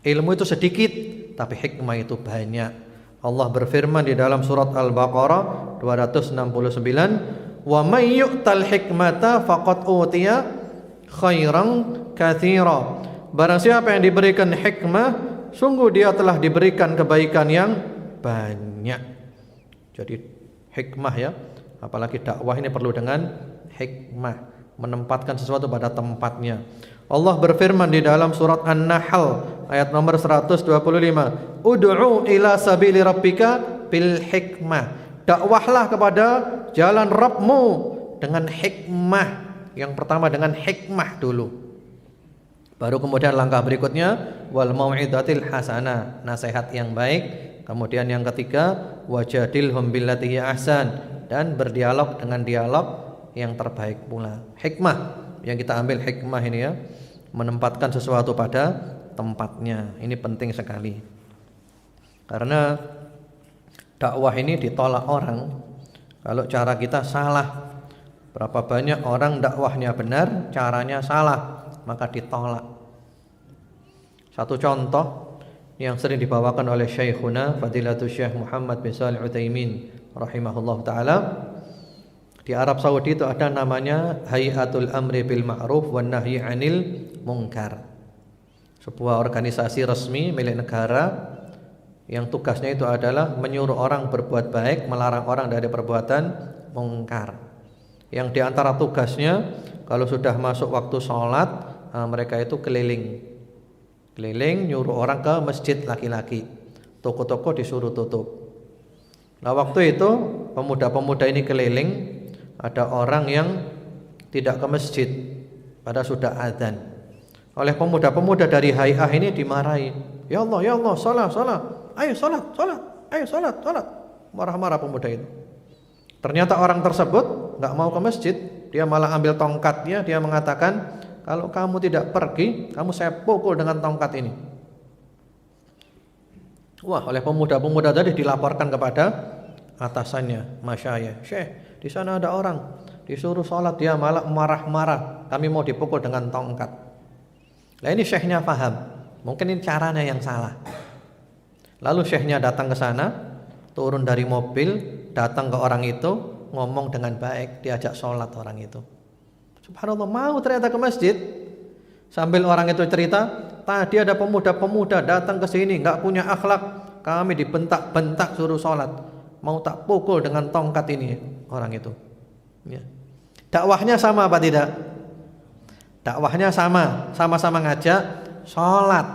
Ilmu itu sedikit, tapi hikmah itu banyak. Allah berfirman di dalam surat Al-Baqarah 269, "Wa may yu'tal hikmata faqad utiya khairan katsira." Barang siapa yang diberikan hikmah, sungguh dia telah diberikan kebaikan yang banyak. Jadi hikmah ya, apalagi dakwah ini perlu dengan hikmah, menempatkan sesuatu pada tempatnya. Allah berfirman di dalam surat An-Nahl ayat nomor 125, "Ud'u ila sabili rabbika bil hikmah." Dakwahlah kepada jalan Rabbmu dengan hikmah. Yang pertama dengan hikmah dulu. Baru kemudian langkah berikutnya wal mau'izatil hasanah, nasihat yang baik. Kemudian yang ketiga wajadilhum billati hiya ahsan, dan berdialog dengan dialog yang terbaik pula. Hikmah yang kita ambil hikmah ini ya, menempatkan sesuatu pada tempatnya. Ini penting sekali. Karena dakwah ini ditolak orang kalau cara kita salah. Berapa banyak orang dakwahnya benar, caranya salah, maka ditolak. Satu contoh yang sering dibawakan oleh Syekhuna Fadilatul Syekh Muhammad bin Shalih Utsaimin rahimahullah taala. Di Arab Saudi itu ada namanya Hayatul Amri bil Ma'ruf wan Nahyi 'anil Munkar. Sebuah organisasi resmi milik negara yang tugasnya itu adalah menyuruh orang berbuat baik, melarang orang dari perbuatan mungkar. Yang di antara tugasnya kalau sudah masuk waktu sholat, mereka itu keliling nyuruh orang ke masjid laki-laki. Toko-toko disuruh tutup. Nah, waktu itu pemuda-pemuda ini keliling. Ada orang yang tidak ke masjid pada sudah azan. Oleh pemuda-pemuda dari Hay'ah ini dimarahi. Ya Allah, salat. Ayo salat. Ayo salat. Marah-marah pemuda itu. Ternyata orang tersebut enggak mau ke masjid, dia malah ambil tongkatnya, dia mengatakan, "Kalau kamu tidak pergi, kamu saya pukul dengan tongkat ini." Wah, oleh pemuda-pemuda tadi dilaporkan kepada atasannya, masyayikh. "Syekh, di sana ada orang disuruh sholat, dia malah marah-marah, kami mau dipukul dengan tongkat." Nah, ini syekhnya paham, mungkin ini caranya yang salah. Lalu syekhnya datang ke sana, turun dari mobil, datang ke orang itu, ngomong dengan baik, diajak sholat orang itu. Subhanallah, mau ternyata ke masjid. Sambil orang itu cerita, tadi ada pemuda-pemuda datang ke sini, nggak punya akhlak, kami dibentak-bentak suruh sholat, mau tak pukul dengan tongkat ini orang itu. Ya. Dakwahnya sama apa tidak? Dakwahnya sama-sama ngajak sholat.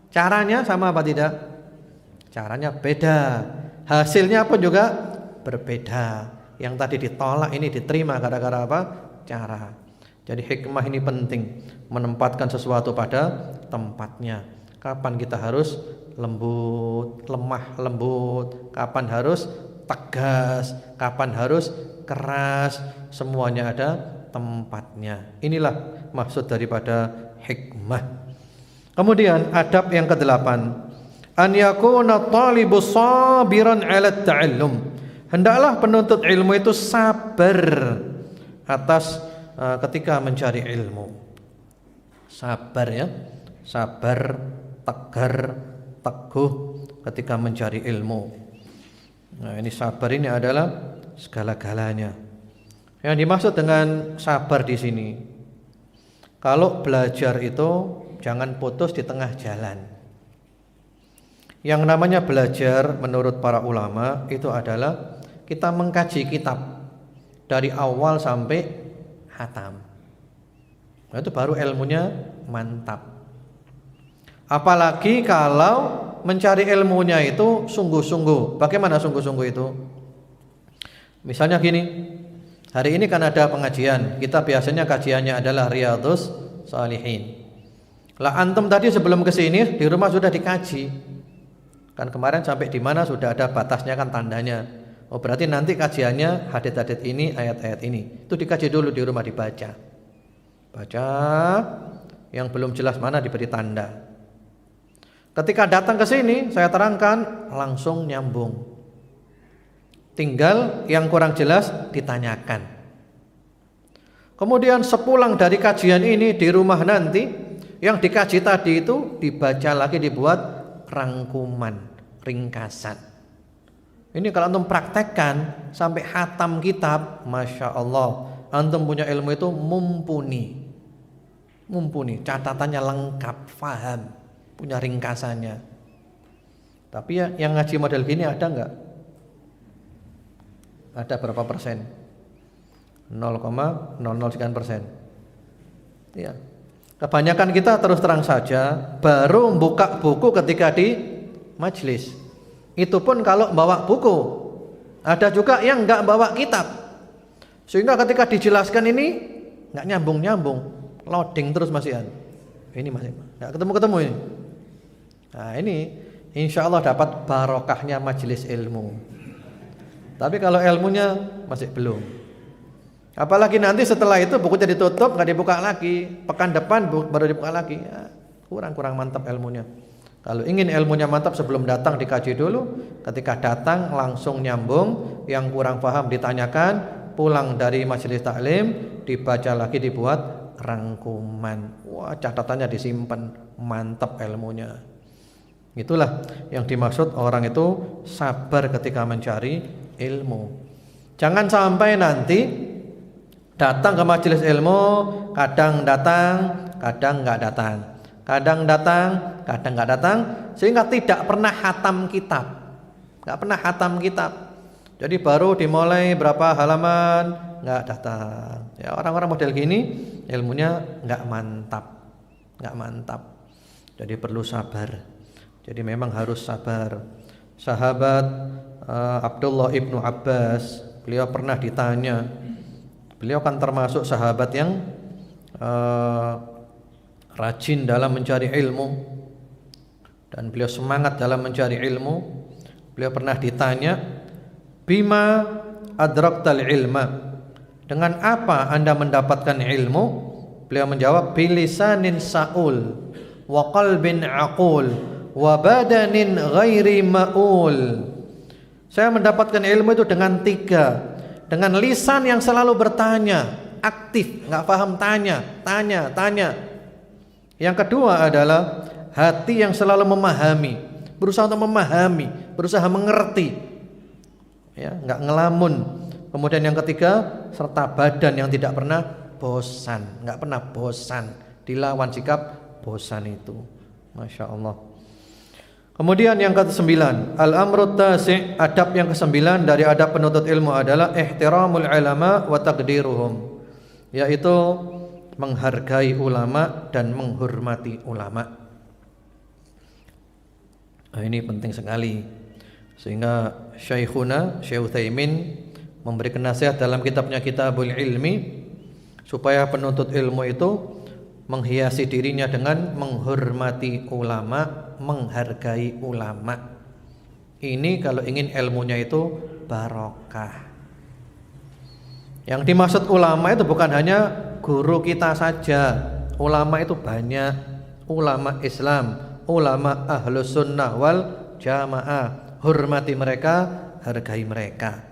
Caranya sama apa tidak? Caranya beda. Hasilnya pun juga berbeda. Yang tadi ditolak ini diterima gara-gara apa? Cara. Jadi hikmah ini penting, menempatkan sesuatu pada tempatnya. Kapan kita harus lembut, lemah lembut, kapan harus tegas, kapan harus keras, semuanya ada tempatnya. Inilah maksud daripada hikmah. Kemudian adab yang ke-8, an yakuna talibus sabiran 'ala ta'allum. Hendaklah penuntut ilmu itu sabar atas ketika mencari ilmu. Sabar ya, sabar, tegar, teguh ketika mencari ilmu. Nah, ini sabar ini adalah segala-galanya. Yang dimaksud dengan sabar di sini, kalau belajar itu jangan putus di tengah jalan. Yang namanya belajar menurut para ulama itu adalah kita mengkaji kitab dari awal sampai khatam. Nah, itu baru ilmunya mantap. Apalagi kalau mencari ilmunya itu sungguh-sungguh. Bagaimana sungguh-sungguh itu? Misalnya gini, Hari ini kan ada pengajian. Kita biasanya kajiannya adalah Riyadhus Shalihin. Lah antum tadi sebelum ke sini di rumah sudah dikaji. Kan kemarin sampai di mana sudah ada batasnya kan tandanya. Oh berarti nanti kajiannya hadits-hadits ini, ayat-ayat ini. Itu dikaji dulu di rumah dibaca. Baca, yang belum jelas mana diberi tanda. Ketika datang ke sini saya terangkan langsung nyambung. Tinggal yang kurang jelas ditanyakan. Kemudian sepulang dari kajian ini di rumah nanti yang dikaji tadi itu dibaca lagi, dibuat rangkuman, ringkasan. Ini kalau antum praktekkan sampai khatam kitab, Masya Allah, antum punya ilmu itu mumpuni, catatannya lengkap, faham, punya ringkasannya. Tapi ya, yang ngaji model gini ada enggak? Ada berapa persen? 0,00 sekian persen. Ya. Kebanyakan kita terus terang saja baru buka buku ketika di majelis. Itu pun kalau bawa buku. Ada juga yang enggak bawa kitab. Sehingga ketika dijelaskan ini enggak nyambung-nyambung, loading terus masihan. Ini masih enggak ketemu-ketemu ini. Nah, ini insya Allah dapat barokahnya majelis ilmu. Tapi kalau ilmunya masih belum. Apalagi nanti setelah itu bukunya ditutup, nggak dibuka lagi. Pekan depan baru dibuka lagi. Ya, kurang mantap ilmunya. Kalau ingin ilmunya mantap sebelum datang dikaji dulu. Ketika datang langsung nyambung. Yang kurang paham ditanyakan. Pulang dari majelis taklim dibaca lagi, dibuat rangkuman. Wah, catatannya disimpan, mantap ilmunya. Itulah yang dimaksud orang itu sabar ketika mencari ilmu. Jangan sampai nanti datang ke majelis ilmu, kadang datang, kadang enggak datang. Kadang datang, kadang enggak datang, sehingga tidak pernah khatam kitab. Enggak pernah khatam kitab. Jadi baru dimulai berapa halaman enggak datang. Ya, orang-orang model gini ilmunya enggak mantap. Jadi perlu sabar. Jadi memang harus sabar. Sahabat Abdullah ibnu Abbas, beliau pernah ditanya. Beliau kan termasuk sahabat yang rajin dalam mencari ilmu, dan beliau semangat dalam mencari ilmu. Beliau pernah ditanya, bima adraktal ilma, dengan apa anda mendapatkan ilmu? Beliau menjawab, bilisanin sa'ul wa qalbin aqul wa badanin ghairi ma'ul. Saya mendapatkan ilmu itu dengan 3. Dengan lisan yang selalu bertanya, aktif, enggak paham tanya. Yang kedua adalah hati yang selalu memahami, berusaha untuk memahami, berusaha mengerti. Ya, enggak ngelamun. Kemudian yang ketiga, serta badan yang tidak pernah bosan, enggak pernah bosan, dilawan sikap bosan itu. Masya Allah. Kemudian yang ke-9, al-amrut tasi', adab yang ke-9 dari adab penuntut ilmu adalah ihtiramul ulama wa taqdiruhum, yaitu menghargai ulama dan menghormati ulama. Nah, ini penting sekali. Sehingga Syekhuna Syekh Utsaimin memberikan nasihat dalam kitabnya Kitabul Ilmi supaya penuntut ilmu itu menghiasi dirinya dengan menghormati ulama, menghargai ulama. Ini kalau ingin ilmunya itu barokah. Yang dimaksud ulama itu bukan hanya guru kita saja. Ulama itu banyak. Ulama Islam, ulama Ahlus Sunnah wal Jamaah. Hormati mereka, hargai mereka.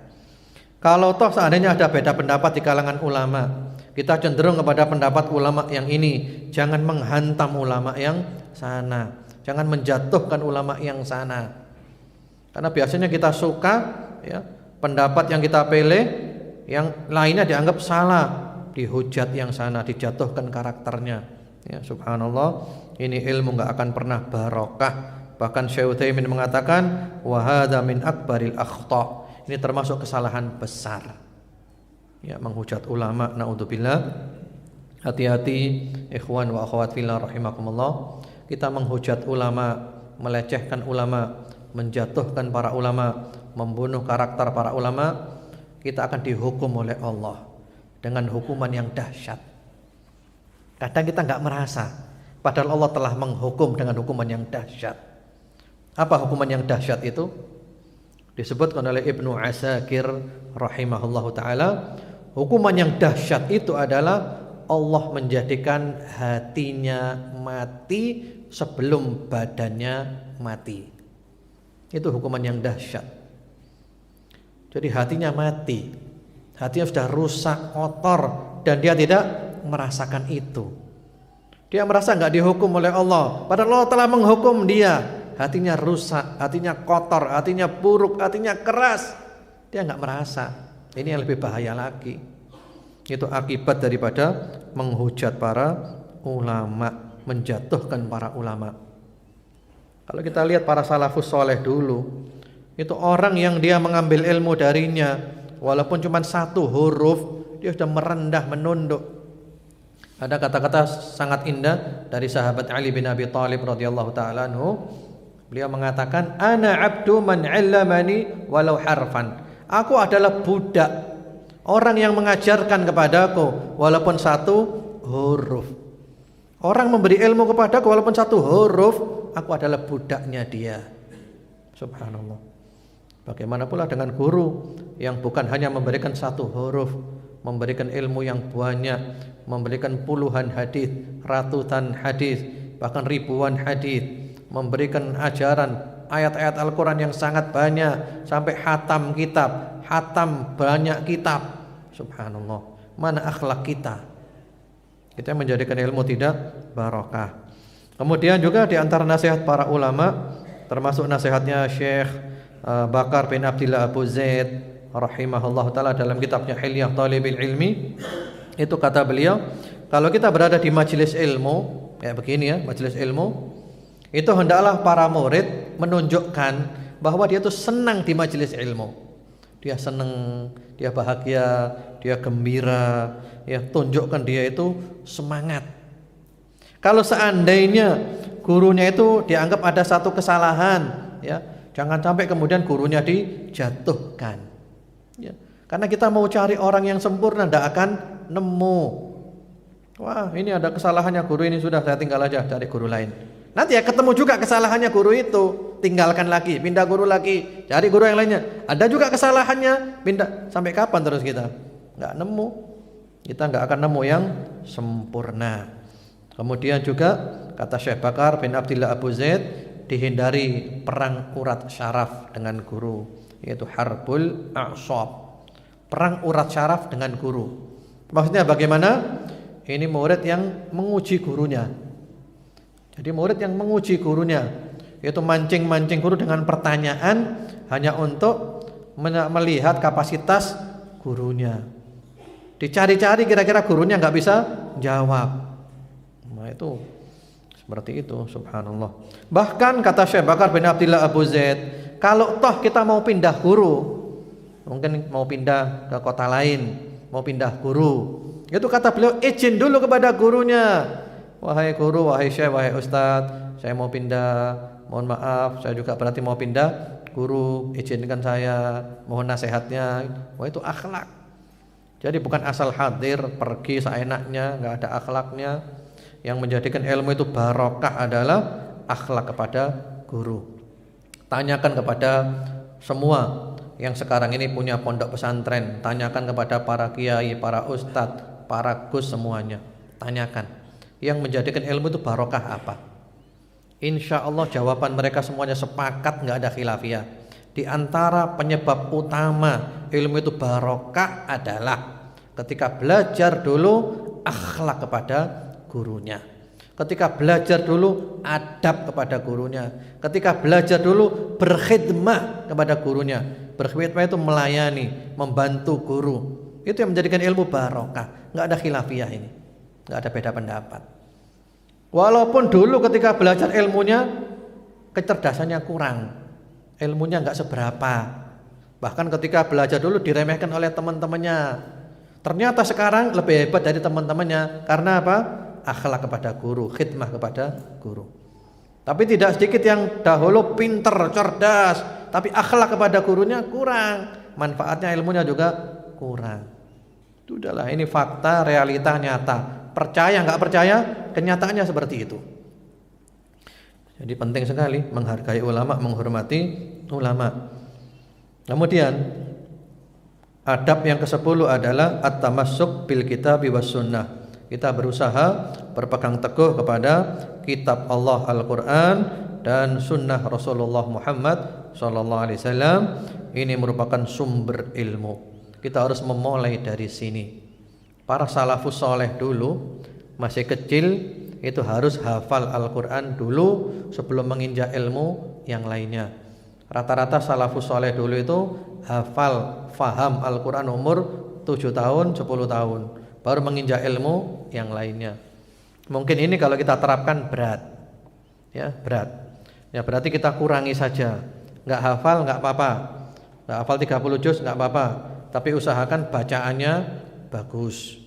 Kalau toh seandainya ada beda pendapat di kalangan ulama, kita cenderung kepada pendapat ulama yang ini. Jangan menghantam ulama yang sana, jangan menjatuhkan ulama yang sana. Karena biasanya kita suka ya, pendapat yang kita pilih, yang lainnya dianggap salah, dihujat yang sana, dijatuhkan karakternya. Ya, subhanallah, ini ilmu enggak akan pernah barokah. Bahkan Syekh Utsaimin mengatakan, wa hadza min akbaril akhta'. Ini termasuk kesalahan besar. Ya, menghujat ulama, naudzubillah. Hati-hati ikhwan wa akhwat fillah rahimakumullah. Kita menghujat ulama, melecehkan ulama, menjatuhkan para ulama, membunuh karakter para ulama, kita akan dihukum oleh Allah. dengan hukuman yang dahsyat. Kadang kita nggak merasa, padahal Allah telah menghukum dengan hukuman yang dahsyat. Apa hukuman yang dahsyat itu? Disebutkan oleh Ibnu Asakir rahimahullahu taala, hukuman yang dahsyat itu adalah Allah menjadikan hatinya mati sebelum badannya mati. Itu hukuman yang dahsyat. Jadi hatinya mati, hatinya sudah rusak, kotor, dan dia tidak merasakan itu. Dia merasa nggak dihukum oleh Allah, padahal Allah telah menghukum dia. Hatinya rusak, hatinya kotor, hatinya buruk, hatinya keras. Dia nggak merasa. Ini yang lebih bahaya lagi. Itu akibat daripada menghujat para ulama, menjatuhkan para ulama. Kalau kita lihat para salafus soleh dulu, itu orang yang dia mengambil ilmu darinya, walaupun cuma satu huruf, dia sudah merendah, menunduk. Ada kata-kata sangat indah dari sahabat Ali bin Abi Thalib radhiyallahu taala anhu. Beliau mengatakan, ana abdu man 'allamani walau harfan. Aku adalah budak, orang yang mengajarkan kepadaku walaupun satu huruf. Orang memberi ilmu kepadaku walaupun satu huruf, aku adalah budaknya dia. Subhanallah. Bagaimana pula dengan guru yang bukan hanya memberikan satu huruf, memberikan ilmu yang banyak, memberikan puluhan hadis, ratusan hadis, bahkan ribuan hadis, memberikan ajaran ayat-ayat Al-Quran yang sangat banyak, sampai hatam kitab, hatam banyak kitab. Subhanallah. Mana akhlak kita? Kita menjadikan ilmu tidak barokah. Kemudian juga di antara nasihat para ulama, termasuk nasihatnya Syekh Bakar bin Abdillah Abu Zaid rahimahullah ta'ala dalam kitabnya Hilyah Talibil Ilmi. Itu kata beliau, kalau kita berada di majelis ilmu kayak begini ya, majelis ilmu, itu hendaklah para murid menunjukkan bahwa dia tuh senang di majelis ilmu. Dia senang, dia bahagia, dia gembira, ya, tunjukkan dia itu semangat. Kalau seandainya gurunya itu dianggap ada satu kesalahan, ya, jangan sampai kemudian gurunya dijatuhkan. Ya, karena kita mau cari orang yang sempurna, tidak akan nemu. Wah, ini ada kesalahannya guru ini, sudah saya tinggal aja cari guru lain. Nanti ya ketemu juga kesalahannya guru itu, tinggalkan lagi, pindah guru lagi, cari guru yang lainnya. Ada juga kesalahannya, pindah. Sampai kapan terus kita? Nggak nemu. Kita nggak akan nemu yang sempurna. Kemudian juga kata Syekh Bakar bin Abdillah Abu Zaid, dihindari perang urat syaraf dengan guru, yaitu harbul a'shab. Perang urat syaraf dengan guru. Maksudnya bagaimana? Ini murid yang menguji gurunya. Jadi murid yang menguji gurunya, yaitu mancing-mancing guru dengan pertanyaan hanya untuk melihat kapasitas gurunya. Dicari-cari kira-kira gurunya nggak bisa jawab. Nah itu seperti itu, subhanallah. Bahkan kata Syekh Bakar bin Abdillah Abu Zaid, kalau toh kita mau pindah guru, mungkin mau pindah ke kota lain, mau pindah guru, itu kata beliau izin dulu kepada gurunya. Wahai guru, wahai syekh, wahai ustadz, saya mau pindah, mohon maaf, saya juga berarti mau pindah guru, izinkan saya, mohon nasihatnya. Wah itu akhlak. Jadi bukan asal hadir, pergi seenaknya, nggak ada akhlaknya. Yang menjadikan ilmu itu barokah adalah akhlak kepada guru. Tanyakan kepada semua yang sekarang ini punya pondok pesantren, tanyakan kepada para kiai, para ustadz, para gus semuanya, tanyakan. Yang menjadikan ilmu itu barokah apa? Insya Allah jawaban mereka semuanya sepakat, nggak ada khilafiyah. Di antara penyebab utama ilmu itu barokah adalah ketika belajar dulu akhlak kepada gurunya, ketika belajar dulu adab kepada gurunya, ketika belajar dulu berkhidmah kepada gurunya. Berkhidmah itu melayani, membantu guru. Itu yang menjadikan ilmu barokah. Nggak ada khilafiyah ini. Nggak ada beda pendapat. Walaupun dulu ketika belajar ilmunya kecerdasannya kurang, ilmunya nggak seberapa, bahkan ketika belajar dulu diremehkan oleh teman-temannya. Ternyata sekarang lebih hebat dari teman-temannya. Karena apa? Akhlak kepada guru, khidmah kepada guru. Tapi tidak sedikit yang dahulu pinter, cerdas, tapi akhlak kepada gurunya kurang, manfaatnya ilmunya juga kurang. Sudahlah, ini fakta, realita nyata. Percaya nggak percaya, kenyataannya seperti itu. Jadi penting sekali menghargai ulama, menghormati ulama. Kemudian adab yang ke-10 adalah at-tamassuk bil kitab was sunnah. Kita berusaha berpegang teguh kepada kitab Allah Al-Quran dan sunnah Rasulullah Muhammad SAW. Ini merupakan sumber ilmu. Kita harus memulai dari sini. Para salafus soleh dulu masih kecil itu harus hafal Al-Quran dulu sebelum menginjak ilmu yang lainnya. Rata-rata salafus soleh dulu itu hafal, faham Al-Quran umur 7 tahun, 10 tahun, baru menginjak ilmu yang lainnya. Mungkin ini kalau kita terapkan berat, ya berat. Ya berarti kita kurangi saja. Nggak hafal nggak apa-apa, nggak hafal 30 juz nggak apa-apa, tapi usahakan bacaannya bagus.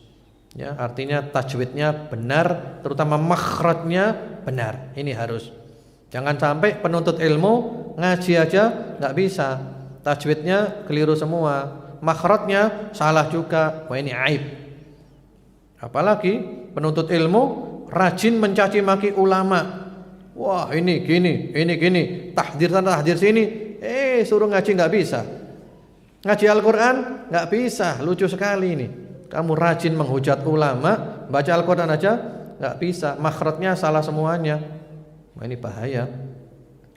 Ya artinya tajwidnya benar, terutama makhrajnya benar. Ini harus. Jangan sampai penuntut ilmu ngaji aja nggak bisa, tajwidnya keliru semua, makhrajnya salah juga. Wah ini aib. Apalagi penuntut ilmu rajin mencaci maki ulama. Wah ini gini, tahdir sana tahdir sini. Suruh ngaji nggak bisa, ngaji Al-Quran nggak bisa. Lucu sekali ini. Kamu rajin menghujat ulama, baca Al-Quran aja nggak bisa, makhrajnya salah semuanya. Wah ini bahaya.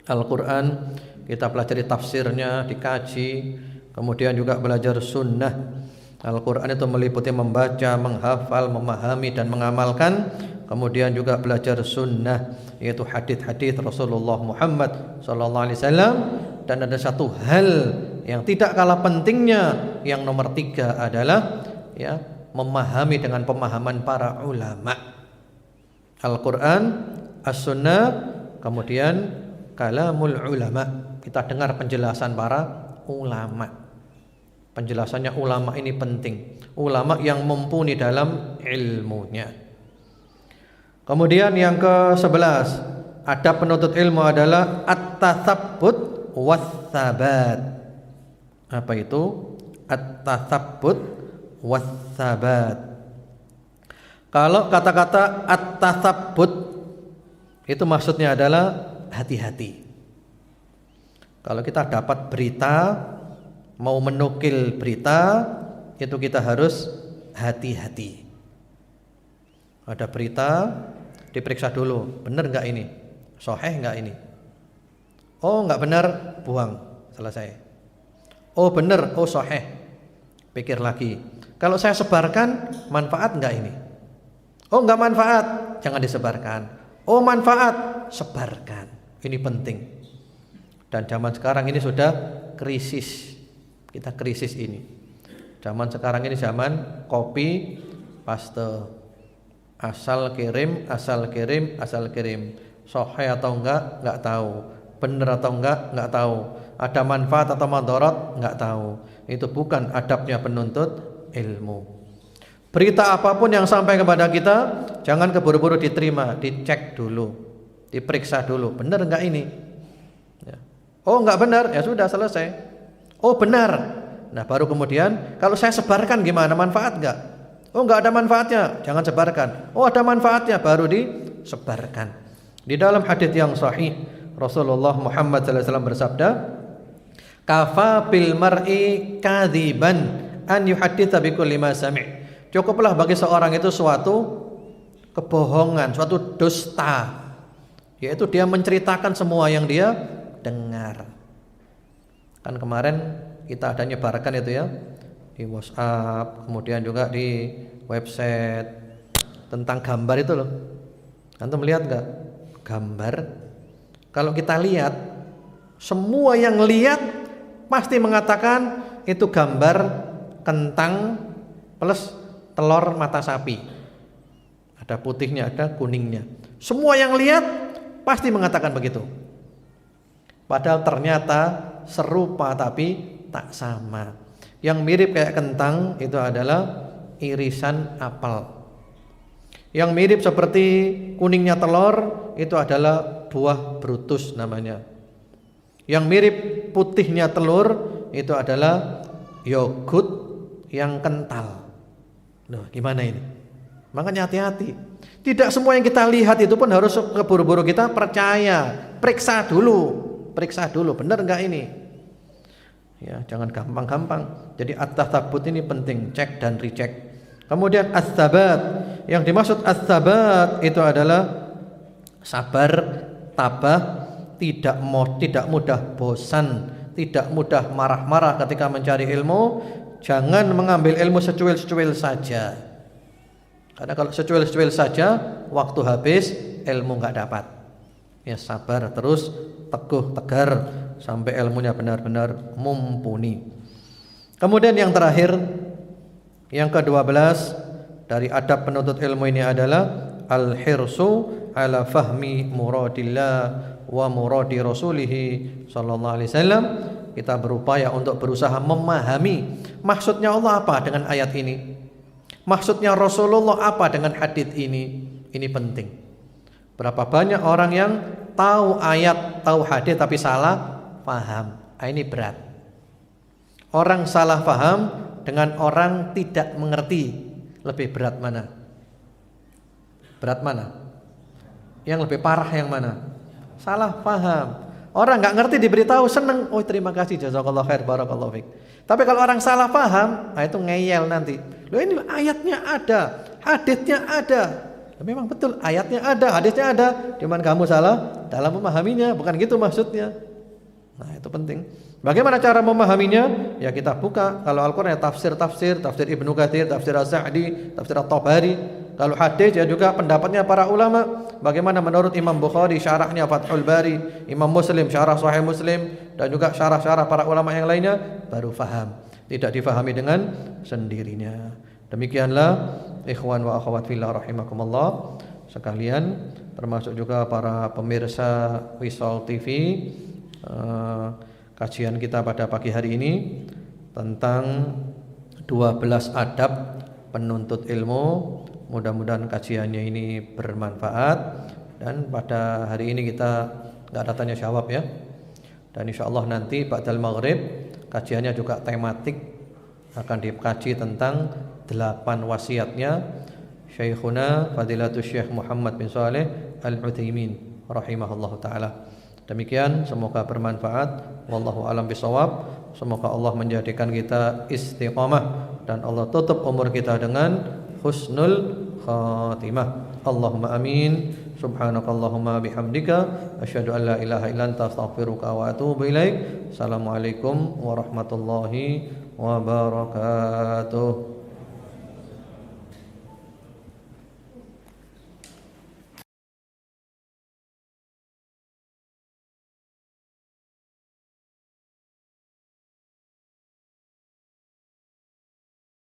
Al-Quran kita pelajari tafsirnya, dikaji, kemudian juga belajar sunnah. Al-Quran itu meliputi membaca, menghafal, memahami dan mengamalkan. Kemudian juga belajar sunnah, yaitu hadis-hadis Rasulullah Muhammad SAW. Dan ada satu hal yang tidak kalah pentingnya, yang nomor 3 adalah ya memahami dengan pemahaman para ulama. Al-Quran, As-Sunnah, kemudian kalamul ulama. Kita dengar penjelasan para ulama. Penjelasannya ulama ini penting. Ulama yang mumpuni dalam ilmunya. Kemudian yang ke-11, adab penuntut ilmu adalah at-tatsabbut was-sabat. Apa itu? At-tatsabbut was-sabat. Kalau kata-kata at-tatsabbut itu maksudnya adalah hati-hati. Kalau kita dapat berita, mau menukil berita, itu kita harus hati-hati. Ada berita, diperiksa dulu, benar nggak ini? Sahih nggak ini? Oh nggak benar, buang, selesai. Oh benar, oh sahih, pikir lagi. Kalau saya sebarkan, manfaat nggak ini? Oh nggak manfaat, jangan disebarkan. Oh manfaat, sebarkan. Ini penting. Dan zaman sekarang ini sudah krisis. Kita krisis ini. Zaman sekarang ini zaman copy paste. Asal kirim, asal kirim, asal kirim. Sahih atau enggak tahu. Benar atau enggak tahu. Ada manfaat atau madarat, enggak tahu. Itu bukan adabnya penuntut ilmu. Berita apapun yang sampai kepada kita, jangan keburu-buru diterima, dicek dulu, diperiksa dulu, benar enggak ini? Ya. Oh enggak benar, ya sudah selesai. Oh benar. Nah baru kemudian kalau saya sebarkan gimana, manfaat enggak? Oh enggak ada manfaatnya, jangan sebarkan. Oh ada manfaatnya, baru disebarkan. Di dalam hadis yang sahih, Rasulullah Muhammad SAW bersabda, "Kafa bil mar'i kadziban an yuhadditsa bi kulli ma sami'." Cukuplah bagi seorang itu suatu kebohongan, suatu dusta, yaitu dia menceritakan semua yang dia dengar. Kan kemarin kita ada nyebarkan itu ya di WhatsApp, kemudian juga di website tentang gambar itu loh. Antum melihat nggak gambar? Kalau kita lihat, semua yang lihat pasti mengatakan itu gambar kentang plus telur mata sapi. Ada putihnya, ada kuningnya. Semua yang lihat pasti mengatakan begitu. Padahal ternyata serupa tapi tak sama. Yang mirip kayak kentang itu adalah irisan apel. Yang mirip seperti kuningnya telur itu adalah buah brutus namanya. Yang mirip putihnya telur itu adalah yogurt yang kental. Loh, gimana ini? Makanya hati-hati. Tidak semua yang kita lihat itu pun harus keburu-buru kita percaya. Periksa dulu, benar enggak ini? Ya, jangan gampang-gampang. Jadi at-tathabbut ini penting, cek dan recheck. Kemudian ats-tsabat. Yang dimaksud ats-tsabat itu adalah sabar, tabah, tidak mudah bosan, tidak mudah marah-marah ketika mencari ilmu. Jangan mengambil ilmu secuil-secuil saja. Karena kalau secuil-secuil saja, waktu habis, ilmu enggak dapat. Ya, sabar terus, teguh, tegar sampai ilmunya benar-benar mumpuni. Kemudian yang terakhir, yang ke-12 dari adab penuntut ilmu ini adalah al-hirsu ala fahmi muradillah wa muradi rasulih sallallahu alaihi wasallam. Kita berupaya untuk berusaha memahami maksudnya Allah apa dengan ayat ini. Maksudnya Rasulullah apa dengan hadits ini? Ini penting. Berapa banyak orang yang tahu ayat, tahu hadits tapi salah paham. Ini berat. Orang salah paham dengan orang tidak mengerti, lebih berat mana? Berat mana? Yang lebih parah yang mana? Salah paham. Orang nggak ngerti diberitahu seneng, oh terima kasih jazakallahu khair barakallahu fiik. Tapi kalau orang salah paham, itu ngeyel nanti. Loh ini ayatnya ada, haditsnya ada. Loh, memang betul ayatnya ada, haditsnya ada, cuman kamu salah dalam memahaminya, bukan gitu maksudnya. Nah, itu penting. Bagaimana cara memahaminya? Ya kita buka. Kalau Al-Qur'an ya tafsir Ibnu Katsir, tafsir Az-Sa'di, tafsir At-Tabari. Kalau hadis ya juga pendapatnya para ulama. Bagaimana menurut Imam Bukhari syarahnya Fathul Bari, Imam Muslim syarah Sahih Muslim, dan juga syarah-syarah para ulama yang lainnya, baru faham. Tidak difahami dengan sendirinya. Demikianlah ikhwan wa akhwat fillah rahimakumullah sekalian, termasuk juga para pemirsa Wisol TV. Kajian kita pada pagi hari ini tentang 12 adab penuntut ilmu. Mudah-mudahan kajiannya ini bermanfaat. Dan pada hari ini kita nggak ada tanya jawab ya. Dan insya Allah nanti ba'dal maghrib kajiannya juga tematik, akan dikaji tentang 8 wasiatnya Syekhuna Fadilatul Syekh Muhammad bin Shalih Al-Utsaimin rahimahullah ta'ala. Demikian, semoga bermanfaat. Wallahu alam bisawab. Semoga Allah menjadikan kita istiqamah dan Allah tutup umur kita dengan husnul khatimah. Allahumma amin. Subhanakallahumma bihamdika asyhadu an la ilaha illa anta astaghfiruka wa atubu ilaik. Assalamualaikum warahmatullahi wabarakatuh.